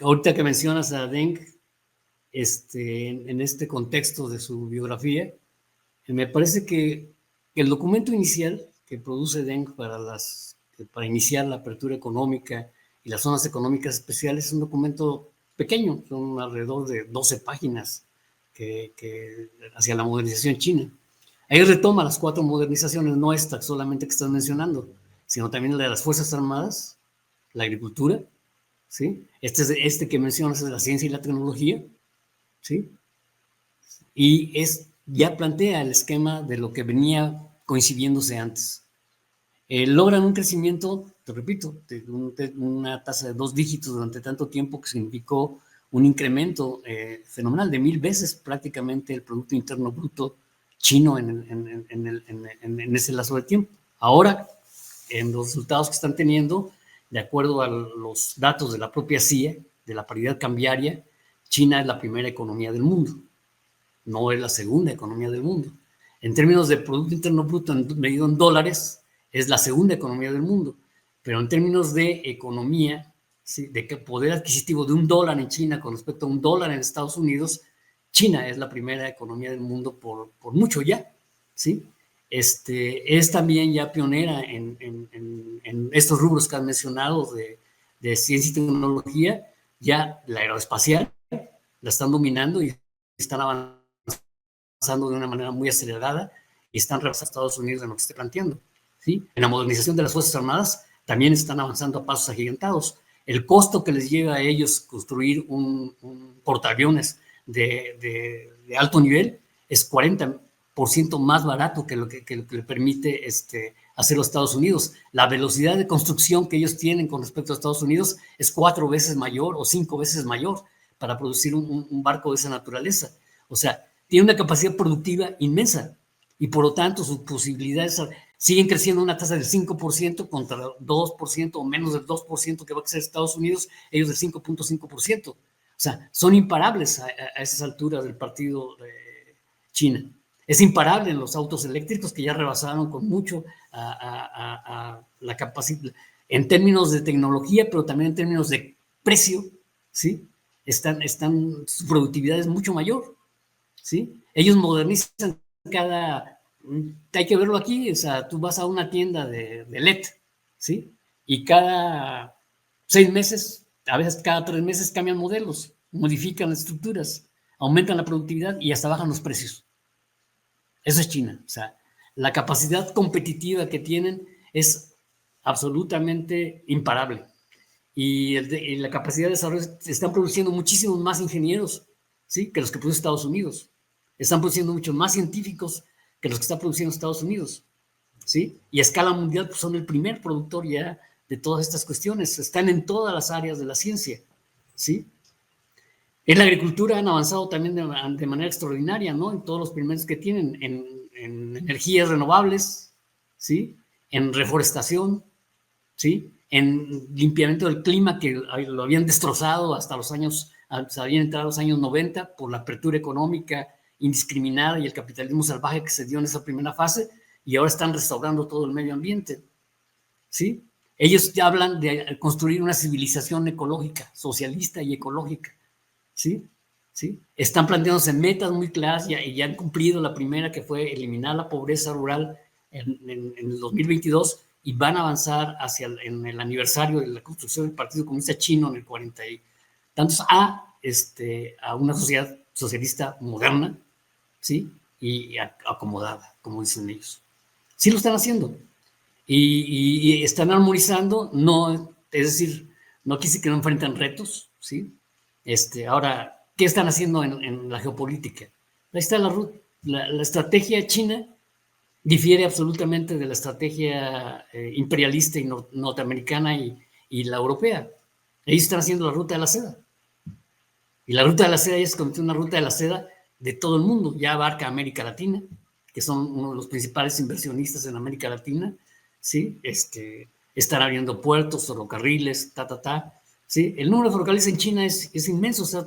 ahorita que mencionas a Deng, en este contexto de su biografía, me parece que el documento inicial que produce Deng para iniciar la apertura económica y las zonas económicas especiales es un documento pequeño, son alrededor de 12 páginas hacia la modernización china. Ahí retoma las 4 modernizaciones, no esta solamente que estás mencionando, sino también la de las Fuerzas Armadas, la agricultura, ¿sí? Este que mencionas es la ciencia y la tecnología, ¿sí? Y ya plantea el esquema de lo que venía coincidiéndose antes. Logran un crecimiento, te repito, de una tasa de 2 dígitos durante tanto tiempo, que significó un incremento fenomenal de 1000 veces prácticamente el Producto Interno Bruto chino en ese lazo de tiempo. Ahora, en los resultados que están teniendo, de acuerdo a los datos de la propia CIA, de la paridad cambiaria, China es la primera economía del mundo, no es la segunda economía del mundo. En términos de Producto Interno Bruto medido en dólares, es la segunda economía del mundo, pero en términos de economía, ¿sí?, de poder adquisitivo de $1 en China con respecto a $1 en Estados Unidos, China es la primera economía del mundo por mucho ya, ¿sí? Es también ya pionera en estos rubros que has mencionado de ciencia y tecnología. Ya la aeroespacial la están dominando y están avanzando de una manera muy acelerada, y están rebasando a Estados Unidos en lo que esté planteando, ¿sí? En la modernización de las Fuerzas Armadas también están avanzando a pasos agigantados. El costo que les lleva a ellos construir un portaaviones de alto nivel es 40% más barato que lo que le permite hacer los Estados Unidos. La velocidad de construcción que ellos tienen con respecto a Estados Unidos es 4 veces mayor o 5 veces mayor para producir un barco de esa naturaleza. O sea, tiene una capacidad productiva inmensa y por lo tanto sus posibilidades siguen creciendo a una tasa del 5% contra el 2% o menos del 2% que va a crecer Estados Unidos, ellos del 5.5%. O sea, son imparables a esas alturas del partido China. Es imparable en los autos eléctricos que ya rebasaron con mucho a la capacidad, en términos de tecnología, pero también en términos de precio, ¿sí? Su productividad es mucho mayor, ¿sí? Ellos modernizan hay que verlo aquí, o sea, tú vas a una tienda de LED, ¿sí? Y cada 6 meses, a veces cada 3 meses cambian modelos, modifican las estructuras, aumentan la productividad y hasta bajan los precios. Eso es China, o sea, la capacidad competitiva que tienen es absolutamente imparable. Y la capacidad de desarrollo, están produciendo muchísimos más ingenieros, ¿sí? Que los que produce Estados Unidos. Están produciendo muchos más científicos que los que está produciendo Estados Unidos, ¿sí? Y a escala mundial pues, son el primer productor ya de todas estas cuestiones. Están en todas las áreas de la ciencia, ¿sí? En la agricultura han avanzado también de manera extraordinaria, ¿no? En todos los primeros que tienen, en energías renovables, ¿sí? En reforestación, ¿sí? En limpiamiento del clima, que lo habían destrozado hasta se habían entrado los años 90 por la apertura económica indiscriminada y el capitalismo salvaje que se dio en esa primera fase, y ahora están restaurando todo el medio ambiente, ¿sí? Ellos ya hablan de construir una civilización ecológica, socialista y ecológica, ¿sí? ¿Sí? Están planteándose metas muy claras y ya han cumplido la primera, que fue eliminar la pobreza rural en el 2022, y van a avanzar en el aniversario de la construcción del Partido Comunista Chino en el 40 y tantos a una sociedad socialista moderna, ¿sí? Y acomodada, como dicen ellos. Sí lo están haciendo. Y están armonizando, no, es decir, no quise que no enfrentan retos, ¿sí? Ahora, ¿qué están haciendo en la geopolítica? Ahí está la estrategia china difiere absolutamente de la estrategia imperialista y norteamericana y la europea. Ellos están haciendo la ruta de la seda. Y la ruta de la seda ya se convirtió en una ruta de la seda de todo el mundo. Ya abarca América Latina, que son uno de los principales inversionistas en América Latina, ¿sí? Están abriendo puertos, ferrocarriles, ¿sí? El número de ferrocarriles en China es inmenso,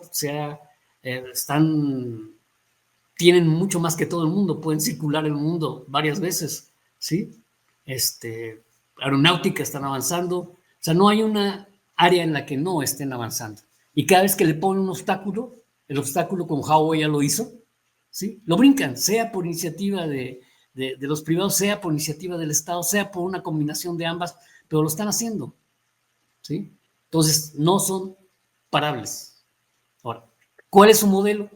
tienen mucho más que todo el mundo, pueden circular el mundo varias veces, ¿sí? Aeronáutica están avanzando, o sea, no hay una área en la que no estén avanzando. Y cada vez que le ponen un obstáculo, el obstáculo con Huawei ya lo hizo, ¿sí? Lo brincan, sea por iniciativa de los privados, sea por iniciativa del Estado, sea por una combinación de ambas, pero lo están haciendo, ¿sí? Entonces, no son parables. Ahora, ¿cuál es su modelo?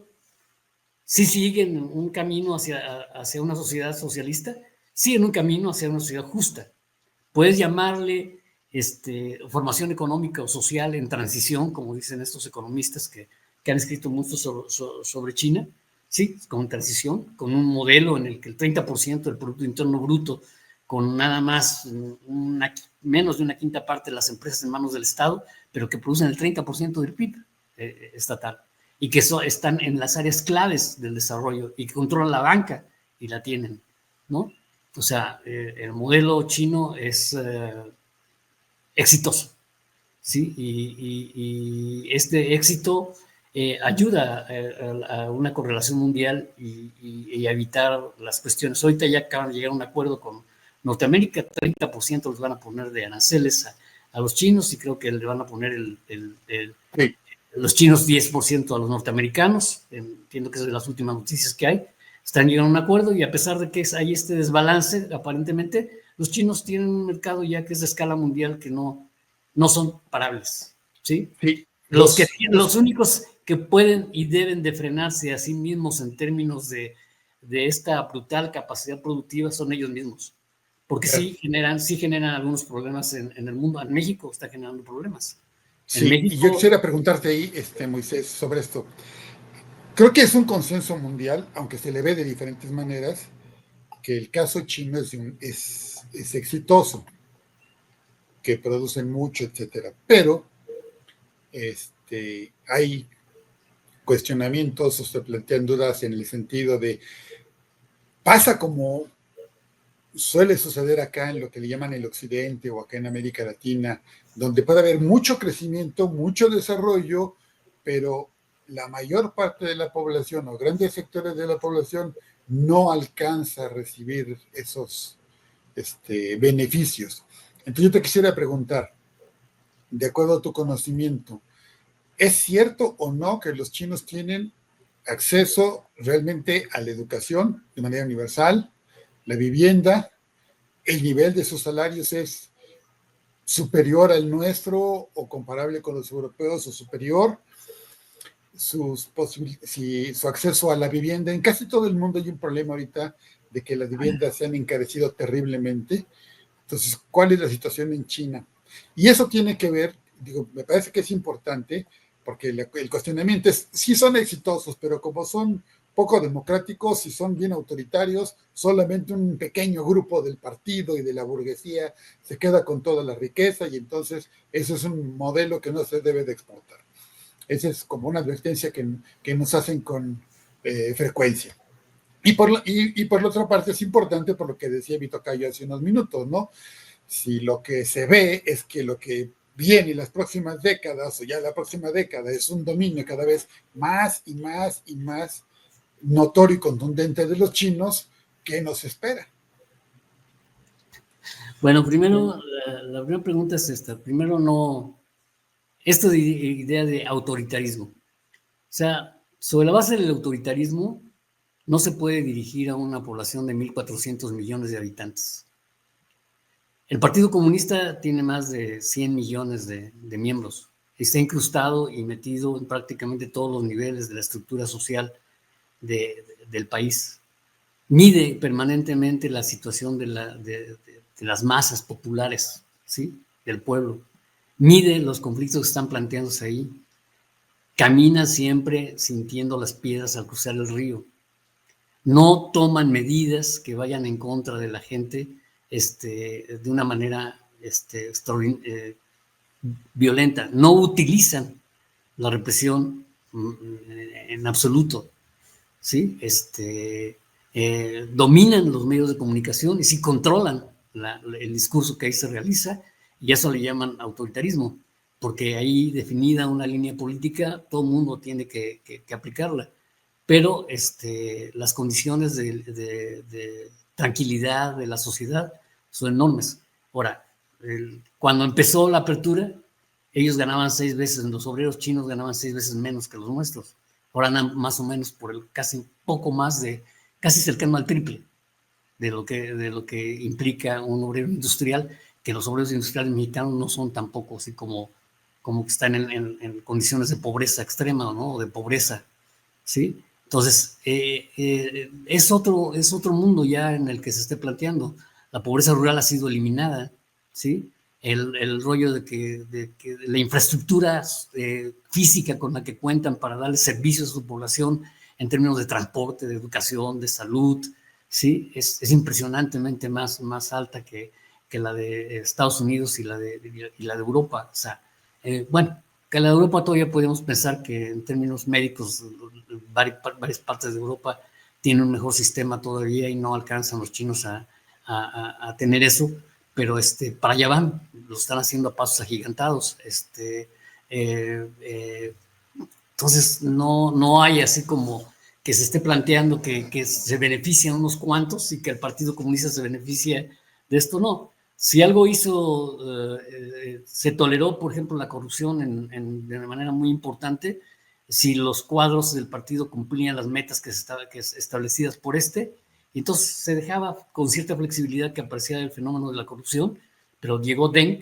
¿Sí siguen un camino hacia una sociedad socialista? Siguen un camino hacia una sociedad justa. Puedes llamarle formación económica o social en transición, como dicen estos economistas que han escrito mucho sobre China, sí, con transición, con un modelo en el que el 30% del Producto Interno Bruto, con nada más menos de una quinta parte de las empresas en manos del Estado, pero que producen el 30% del PIB estatal, y que están en las áreas claves del desarrollo y que controlan la banca y la tienen, ¿no? O sea, el modelo chino es exitoso, ¿sí? Y este éxito ayuda a una correlación mundial y a evitar las cuestiones. Ahorita ya acaban de llegar a un acuerdo con Norteamérica, 30% les van a poner de aranceles a los chinos, y creo que le van a poner Sí. los chinos 10% a los norteamericanos. Entiendo que es de las últimas noticias que hay. Están llegando a un acuerdo, y a pesar de que hay este desbalance, aparentemente, los chinos tienen un mercado ya que es de escala mundial que no son parables, ¿sí? Sí. Los únicos que pueden y deben de frenarse a sí mismos en términos de de esta brutal capacidad productiva son ellos mismos. Porque sí generan algunos problemas en el mundo. En México está generando problemas. En Sí, México, y yo quisiera preguntarte ahí, Moisés, sobre esto. Creo que es un consenso mundial, aunque se le ve de diferentes maneras, que el caso chino es exitoso, que producen mucho, etcétera. Pero hay cuestionamientos o se plantean dudas en el sentido de, pasa como suele suceder acá en lo que le llaman el occidente o acá en América Latina, donde puede haber mucho crecimiento, mucho desarrollo, pero la mayor parte de la población o grandes sectores de la población no alcanza a recibir esos beneficios. Entonces yo te quisiera preguntar, de acuerdo a tu conocimiento, ¿es cierto o no que los chinos tienen acceso realmente a la educación de manera universal, la vivienda, el nivel de sus salarios es superior al nuestro o comparable con los europeos o superior, su acceso a la vivienda? En casi todo el mundo hay un problema ahorita de que las viviendas se han encarecido terriblemente. Entonces, ¿cuál es la situación en China? Y eso tiene que ver, digo, me parece que es importante, porque el cuestionamiento es, sí son exitosos, pero como son poco democráticos y son bien autoritarios, solamente un pequeño grupo del partido y de la burguesía se queda con toda la riqueza y entonces eso es un modelo que no se debe de exportar. Esa es como una advertencia que nos hacen con frecuencia. Y por la otra parte es importante por lo que decía Vito Cayo hace unos minutos, ¿no? Si lo que se ve es que lo que viene en las próximas décadas o ya la próxima década es un dominio cada vez más y más y más notorio y contundente de los chinos, ¿qué nos espera? bueno, primero, la primera pregunta es esta. Primero, esto de idea de autoritarismo. O sea, sobre la base del autoritarismo, no se puede dirigir a una población de 1.400 millones de habitantes. El Partido Comunista tiene más de 100 millones de miembros. Está incrustado y metido en prácticamente todos los niveles de la estructura social del país. Mide permanentemente la situación de las masas populares, ¿sí? Del pueblo. Mide los conflictos que están planteándose ahí. Camina siempre sintiendo las piedras al cruzar el río. No toman medidas que vayan en contra de la gente de una manera violenta. No utilizan la represión en absoluto, ¿sí? Dominan los medios de comunicación y sí controlan el discurso que ahí se realiza, y eso le llaman autoritarismo, porque ahí definida una línea política, todo el mundo tiene que aplicarla. Pero las condiciones de tranquilidad de la sociedad son enormes. Ahora, cuando empezó la apertura, ellos ganaban 6 veces, los obreros chinos ganaban 6 veces menos que los nuestros. Ahora andan más o menos por casi poco más casi cercano al triple de lo que implica un obrero industrial, que los obreros industriales mexicanos no son tampoco así como que están en condiciones de pobreza extrema, ¿no? O de pobreza, ¿sí? Entonces, es otro mundo ya en el que se esté planteando. La pobreza rural ha sido eliminada, ¿sí? El rollo de que la infraestructura física con la que cuentan para darle servicios a su población en términos de transporte, de educación, de salud, ¿sí? Es impresionantemente más alta que la de Estados Unidos y la de Europa. O sea, bueno, que la de Europa todavía podemos pensar que en términos médicos varias partes de Europa tienen un mejor sistema todavía y no alcanzan los chinos a tener eso, pero para allá van, lo están haciendo a pasos agigantados. Entonces no hay así como que se esté planteando que se benefician unos cuantos y que el Partido Comunista se beneficia de esto, no. Si algo se toleró, por ejemplo, la corrupción de manera muy importante, si los cuadros del partido cumplían las metas que establecidas por entonces se dejaba con cierta flexibilidad que aparecía el fenómeno de la corrupción, pero llegó Xi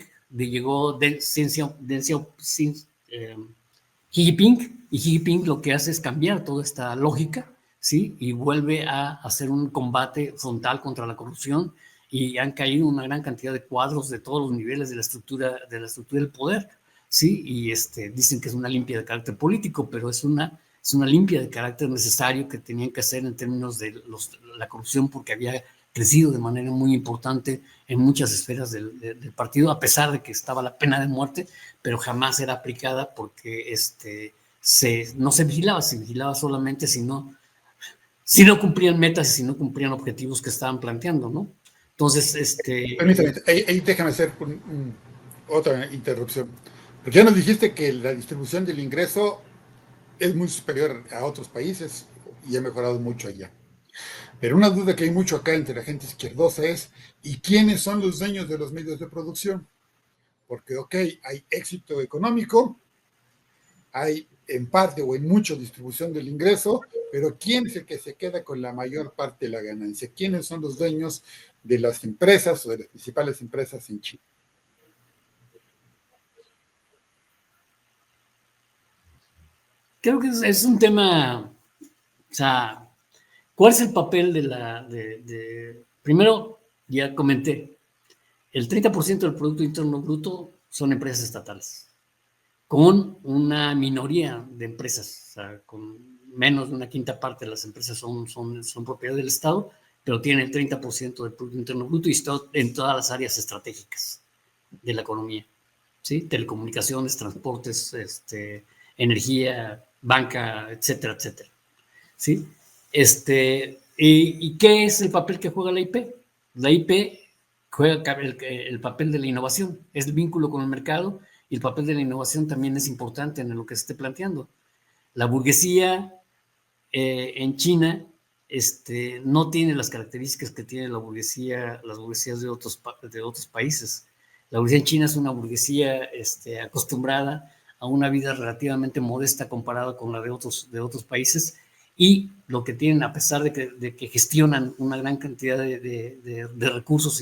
Jinping, y Xi Jinping lo que hace es cambiar toda esta lógica, ¿sí? Y vuelve a hacer un combate frontal contra la corrupción, y han caído una gran cantidad de cuadros de todos los niveles de la estructura del poder, ¿sí? Y dicen que es una limpia de carácter político, pero es una limpia de carácter necesario que tenían que hacer en términos de la corrupción, porque había crecido de manera muy importante en muchas esferas del partido, a pesar de que estaba la pena de muerte, pero jamás era aplicada porque no se vigilaba, se vigilaba solamente si no cumplían metas y si no cumplían objetivos que estaban planteando, ¿no? Entonces, Permítame, ahí déjame hacer otra interrupción. Porque ya nos dijiste que la distribución del ingreso es muy superior a otros países y ha mejorado mucho allá. Pero una duda que hay mucho acá entre la gente izquierdosa es, ¿y quiénes son los dueños de los medios de producción? Porque, ok, hay éxito económico, hay en parte o en mucho distribución del ingreso, pero ¿quién es el que se queda con la mayor parte de la ganancia? ¿Quiénes son los dueños de las empresas o de las principales empresas en China? creo que es un tema, o sea, ¿cuál es el papel primero, ya comenté, el 30% del Producto Interno Bruto son empresas estatales, con una minoría de empresas, o sea, con menos de una quinta parte de las empresas son propiedad del Estado, pero tienen el 30% del Producto Interno Bruto y está en todas las áreas estratégicas de la economía, ¿sí? Telecomunicaciones, transportes, energía, banca, etcétera, etcétera, ¿sí? ¿Y qué es el papel que juega la IP? La IP juega el papel de la innovación, es el vínculo con el mercado, y el papel de la innovación también es importante en lo que se esté planteando. La burguesía en China no tiene las características que tiene las burguesías de otros países. La burguesía en China es una burguesía acostumbrada a una vida relativamente modesta comparada con la de otros países, y lo que tienen, a pesar de que gestionan una gran cantidad de recursos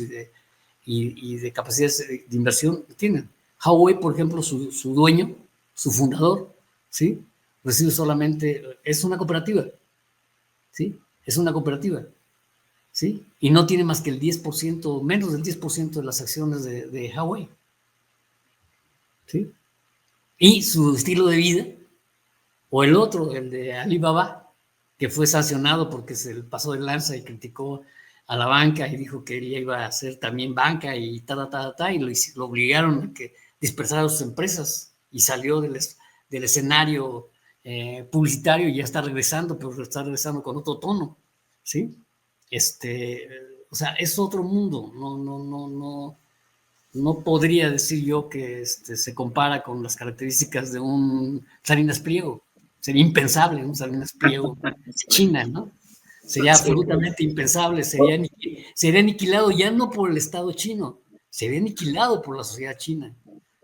y de capacidades de inversión, tienen. Huawei, por ejemplo, su dueño, su fundador, ¿sí? Recibe solamente, es una cooperativa, ¿sí? Es una cooperativa, ¿sí? Y no tiene más que el 10%, menos del 10% de las acciones de Huawei, ¿sí? Y su estilo de vida, o el otro, el de Alibaba, que fue sancionado porque se pasó de lanza y criticó a la banca y dijo que ella iba a hacer también banca y y lo obligaron a que dispersara sus empresas y salió del escenario publicitario y ya está regresando, pero está regresando con otro tono, ¿sí? O sea, es otro mundo, no podría decir yo que se compara con las características de un Salinas Pliego. Sería impensable un Salinas Pliego China, ¿no? Sería absolutamente impensable, sería aniquilado ya no por el Estado chino, sería aniquilado por la sociedad china.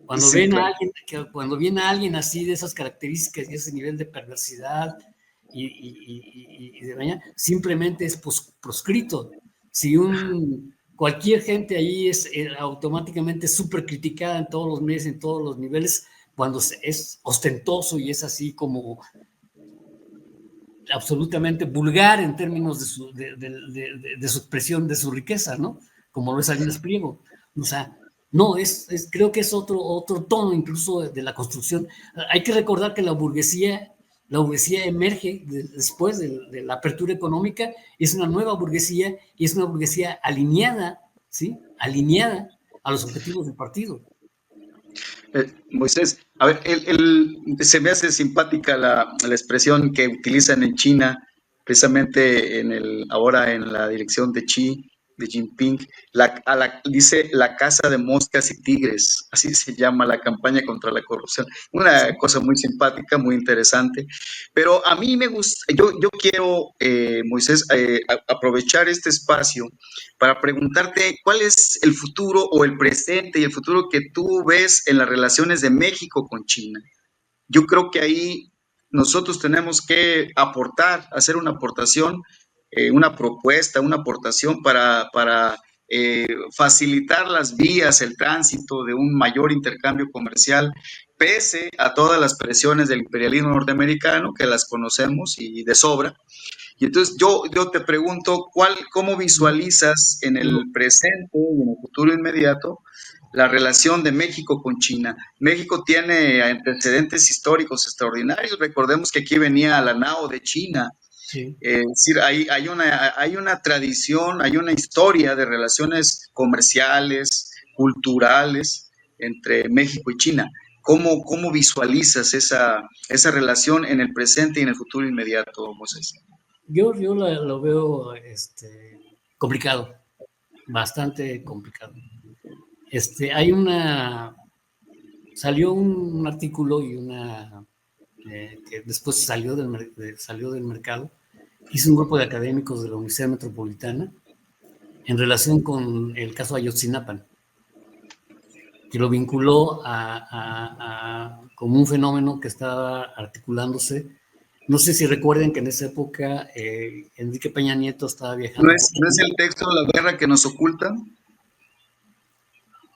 Cuando viene alguien así de esas características y ese nivel de perversidad y de daño, simplemente es proscrito. Si cualquier gente ahí es automáticamente súper criticada en todos los medios, en todos los niveles, cuando es ostentoso y es así como absolutamente vulgar en términos de su expresión, de su riqueza, ¿no? Como lo es Salinas Pliego. O sea, no, creo que es otro tono incluso de la construcción. Hay que recordar que la burguesía emerge después de la apertura económica, y es una nueva burguesía, y es una burguesía alineada, ¿sí? Alineada a los objetivos del partido. Moisés, a ver, se me hace simpática la expresión que utilizan en China, precisamente ahora en la dirección de Jinping, dice la caza de moscas y tigres, así se llama la campaña contra la corrupción. Una cosa muy simpática, muy interesante, pero a mí me gusta, yo quiero, Moisés, aprovechar este espacio para preguntarte cuál es el futuro o el presente y el futuro que tú ves en las relaciones de México con China. Yo creo que ahí nosotros tenemos que hacer una aportación, una propuesta, una aportación para facilitar las vías, el tránsito de un mayor intercambio comercial, pese a todas las presiones del imperialismo norteamericano, que las conocemos y de sobra. Y entonces yo te pregunto, ¿cómo visualizas en el presente y en el futuro inmediato la relación de México con China? México tiene antecedentes históricos extraordinarios. Recordemos que aquí venía la nao de China. Sí. Es decir, hay una tradición, hay una historia de relaciones comerciales, culturales entre México y China. ¿Cómo visualizas esa relación en el presente y en el futuro inmediato, Moisés? Yo lo veo complicado, bastante complicado. Salió un artículo y que después salió del mercado. Hizo un grupo de académicos de la Universidad Metropolitana en relación con el caso Ayotzinapa, que lo vinculó como un fenómeno que estaba articulándose. No sé si recuerden que en esa época Enrique Peña Nieto estaba viajando. ¿No es el texto La guerra que nos ocultan?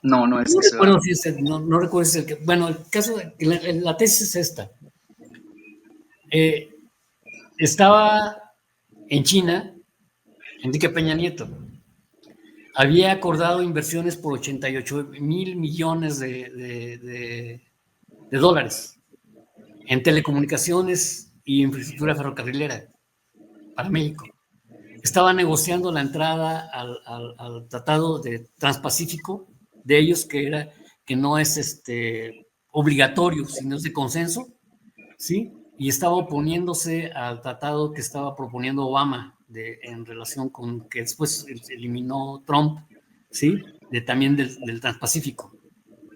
No es No ese. recuerdo si es no recuerdo si es el que. Bueno, el caso, la tesis es esta. Estaba en China Enrique Peña Nieto. Había acordado inversiones por 88,000 millones de dólares en telecomunicaciones y infraestructura ferrocarrilera para México. Estaba negociando la entrada al Tratado de Transpacífico de ellos, que no es obligatorio, sino es de consenso, ¿sí? Y estaba oponiéndose al tratado que estaba proponiendo Obama en relación con que después eliminó Trump, ¿sí? También del Transpacífico,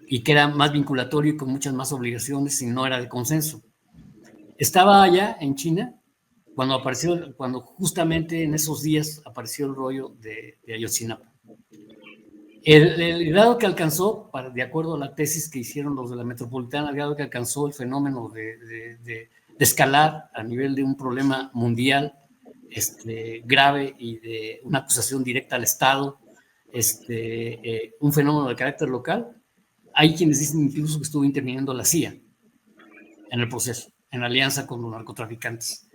y que era más vinculatorio y con muchas más obligaciones y no era de consenso. Estaba allá en China cuando justamente en esos días apareció el rollo de Ayotzinapa. El grado que alcanzó, de acuerdo a la tesis que hicieron los de la Metropolitana, el grado que alcanzó el fenómeno de escalar a nivel de un problema mundial grave y de una acusación directa al Estado, un fenómeno de carácter local. Hay quienes dicen incluso que estuvo interviniendo la CIA en el proceso, en alianza con los narcotraficantes.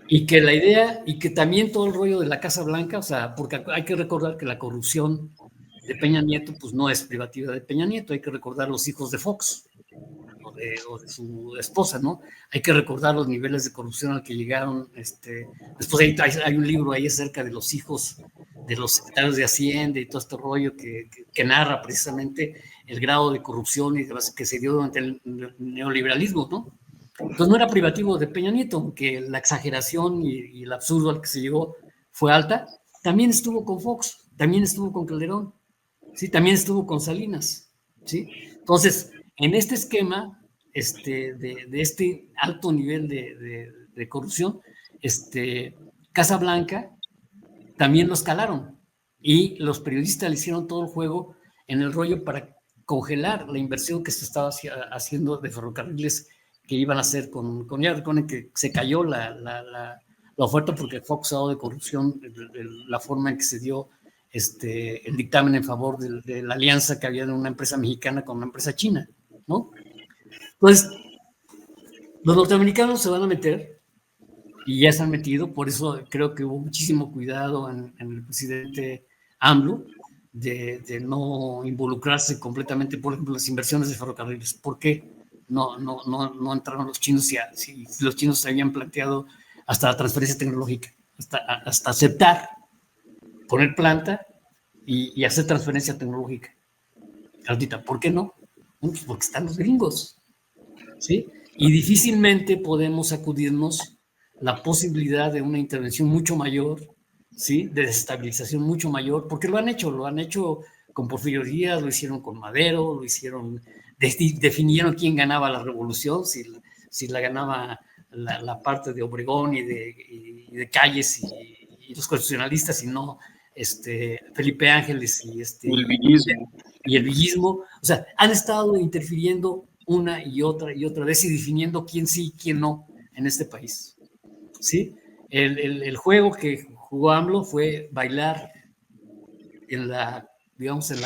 Y que la idea, y que también todo el rollo de la Casa Blanca, o sea, porque hay que recordar que la corrupción de Peña Nieto, pues no es privativa de Peña Nieto, hay que recordar los hijos de Fox o de su esposa, ¿no? Hay que recordar los niveles de corrupción al que llegaron. Después hay un libro ahí acerca de los hijos de los secretarios de Hacienda y todo este rollo que narra precisamente el grado de corrupción y que se dio durante el neoliberalismo, ¿no? Entonces no era privativo de Peña Nieto, aunque la exageración y el absurdo al que se llegó fue alta. También estuvo con Fox, también estuvo con Calderón, ¿sí? También estuvo con Salinas, ¿sí? Entonces, en este esquema de este alto nivel de corrupción, Casa Blanca también lo escalaron y los periodistas le hicieron todo el juego en el rollo para congelar la inversión que se estaba haciendo de ferrocarriles que iban a hacer con que se cayó la oferta porque fue acusado de corrupción, la forma en que se dio el dictamen en favor de la alianza que había de una empresa mexicana con una empresa china, ¿no? Entonces, los norteamericanos se van a meter y ya se han metido, por eso creo que hubo muchísimo cuidado en el presidente AMLO de no involucrarse completamente, por ejemplo, las inversiones de ferrocarriles. ¿Por qué no entraron los chinos si los chinos se habían planteado hasta la transferencia tecnológica, hasta aceptar poner planta y hacer transferencia tecnológica? Ahorita, ¿por qué no? Pues porque están los gringos, ¿sí? Y difícilmente podemos sacudirnos la posibilidad de una intervención mucho mayor, ¿sí? De desestabilización mucho mayor, porque lo han hecho con Porfirio Díaz, lo hicieron con Madero, definieron quién ganaba la revolución, si la ganaba la parte de Obregón y de Calles y los constitucionalistas, y no Felipe Ángeles y el villismo. O sea, han estado interfiriendo una y otra vez y definiendo quién sí, quién no en este país, ¿sí? El juego que jugó AMLO fue bailar en la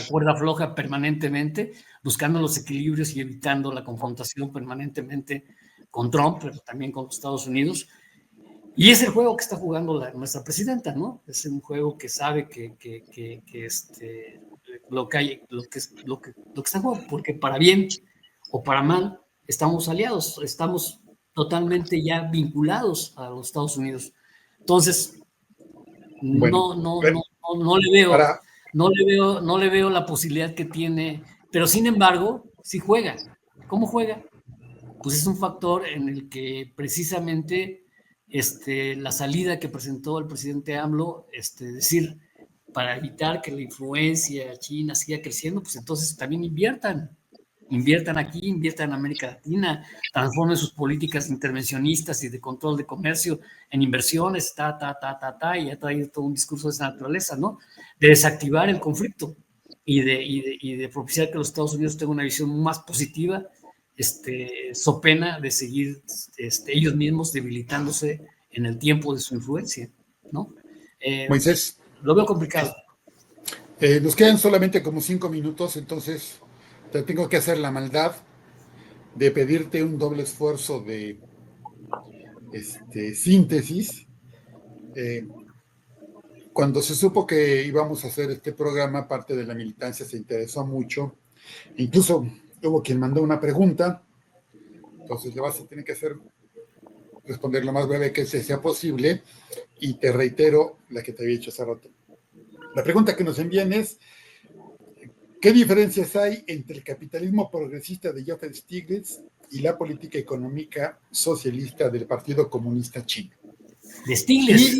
cuerda floja permanentemente, buscando los equilibrios y evitando la confrontación permanentemente con Trump, pero también con los Estados Unidos. Y es el juego que está jugando nuestra presidenta, ¿no? Es un juego que sabe que lo que está jugando, porque para bien o para mal estamos aliados, estamos totalmente ya vinculados a los Estados Unidos. Entonces, Bueno, no le veo la posibilidad que tiene, pero sin embargo, sí juega. ¿Cómo juega? Pues es un factor en el que precisamente la salida que presentó el presidente AMLO, decir, para evitar que la influencia china siga creciendo, pues entonces también inviertan aquí, inviertan en América Latina, transformen sus políticas intervencionistas y de control de comercio en inversiones, y ha traído todo un discurso de esa naturaleza, ¿no? De desactivar el conflicto y de propiciar que los Estados Unidos tengan una visión más positiva, so pena de seguir ellos mismos debilitándose en el tiempo de su influencia, ¿no? Moisés, Lo veo complicado. nos quedan solamente como 5 minutos, entonces te tengo que hacer la maldad de pedirte un doble esfuerzo de síntesis. Cuando se supo que íbamos a hacer este programa, parte de la militancia se interesó mucho. Incluso hubo quien mandó una pregunta, entonces le vas a tener que responder lo más breve que sea posible, y te reitero la que te había hecho hace rato. La pregunta que nos envían es: ¿qué diferencias hay entre el capitalismo progresista de Joseph Stiglitz y la política económica socialista del Partido Comunista Chino? De Stiglitz.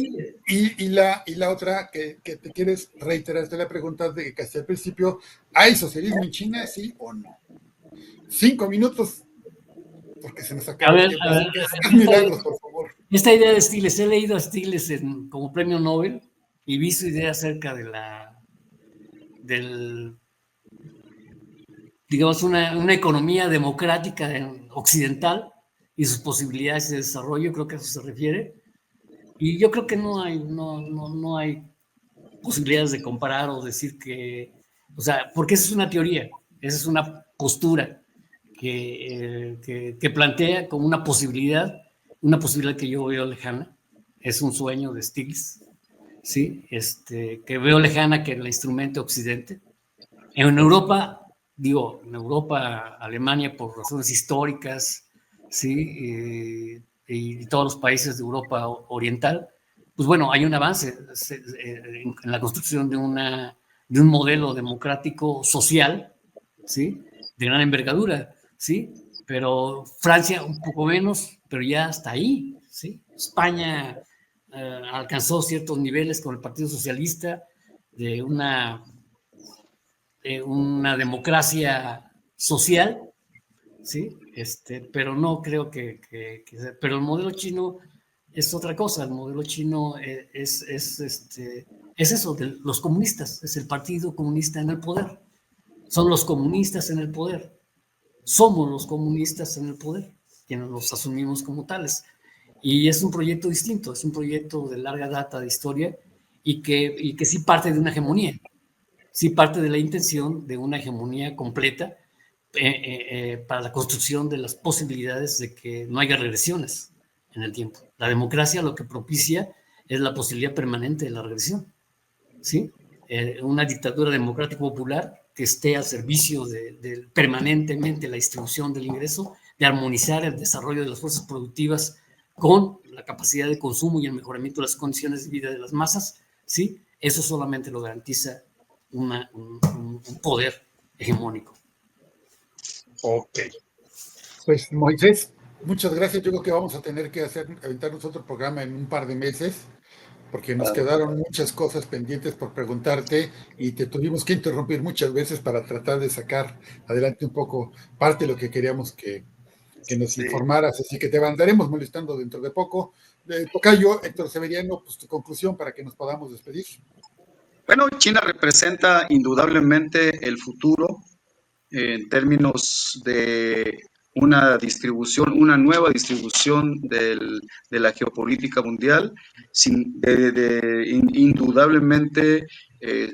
Y la otra que te quieres reiterar de la pregunta de que hasta el principio: ¿hay socialismo en China, sí o no? 5 minutos, porque se nos acaba el tiempo. Milagros, por favor. Esta idea de Stiglitz, he leído a Stiglitz como premio Nobel y vi su idea acerca de digamos, una economía democrática occidental y sus posibilidades de desarrollo, creo que a eso se refiere. Y yo creo que no hay posibilidades de comparar o decir que, o sea, porque esa es una teoría, esa es una postura que plantea como una posibilidad que yo veo lejana, es un sueño de Stiglitz, ¿sí? Que veo lejana que el instrumento occidente. En Europa, Alemania, por razones históricas, ¿sí? Y todos los países de Europa Oriental, pues bueno, hay un avance en la construcción de un modelo democrático social, ¿sí? De gran envergadura, ¿sí? Pero Francia un poco menos, pero ya hasta ahí, ¿sí? España alcanzó ciertos niveles con el Partido Socialista de una democracia social, ¿sí? Pero no creo pero el modelo chino es otra cosa. El modelo chino es eso, de los comunistas, es el Partido Comunista en el poder. Son los comunistas en el poder. Somos los comunistas en el poder, quienes los asumimos como tales. Y es un proyecto distinto, es un proyecto de larga data de historia y que sí parte de una hegemonía. Sí parte de la intención de una hegemonía completa para la construcción de las posibilidades de que no haya regresiones en el tiempo. La democracia lo que propicia es la posibilidad permanente de la regresión, ¿sí? Una dictadura democrática popular que esté al servicio de permanentemente la distribución del ingreso, de armonizar el desarrollo de las fuerzas productivas con la capacidad de consumo y el mejoramiento de las condiciones de vida de las masas, ¿sí? Eso solamente lo garantiza un poder hegemónico. Ok. Pues Moisés, muchas gracias. Yo creo que vamos a tener que aventarnos otro programa en un par de meses, porque nos quedaron muchas cosas pendientes por preguntarte y te tuvimos que interrumpir muchas veces para tratar de sacar adelante un poco parte de lo que queríamos que nos informaras. Así que te andaremos molestando dentro de poco. Tocayo, Héctor Severiano, pues tu conclusión para que nos podamos despedir. Bueno, China representa indudablemente el futuro en términos de una nueva distribución de la geopolítica mundial. Indudablemente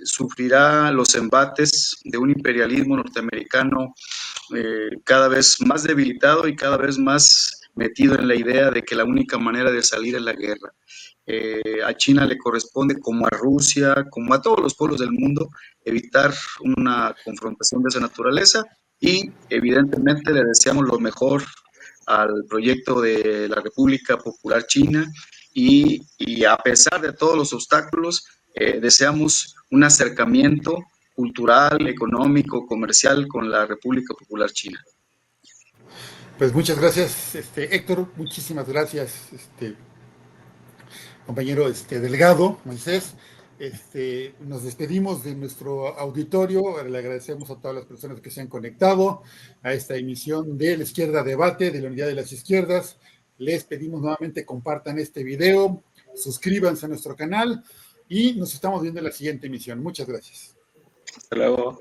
sufrirá los embates de un imperialismo norteamericano cada vez más debilitado y cada vez más metido en la idea de que la única manera de salir es la guerra. A China le corresponde, como a Rusia, como a todos los pueblos del mundo, evitar una confrontación de esa naturaleza y evidentemente le deseamos lo mejor al proyecto de la República Popular China y a pesar de todos los obstáculos, deseamos un acercamiento cultural, económico, comercial con la República Popular China. Pues muchas gracias, Héctor, muchísimas gracias, compañero Delgado, Moisés. Nos despedimos de nuestro auditorio, le agradecemos a todas las personas que se han conectado a esta emisión de La Izquierda Debate, de la Unidad de las Izquierdas. Les pedimos nuevamente compartan este video, suscríbanse a nuestro canal y nos estamos viendo en la siguiente emisión. Muchas gracias. Hasta luego.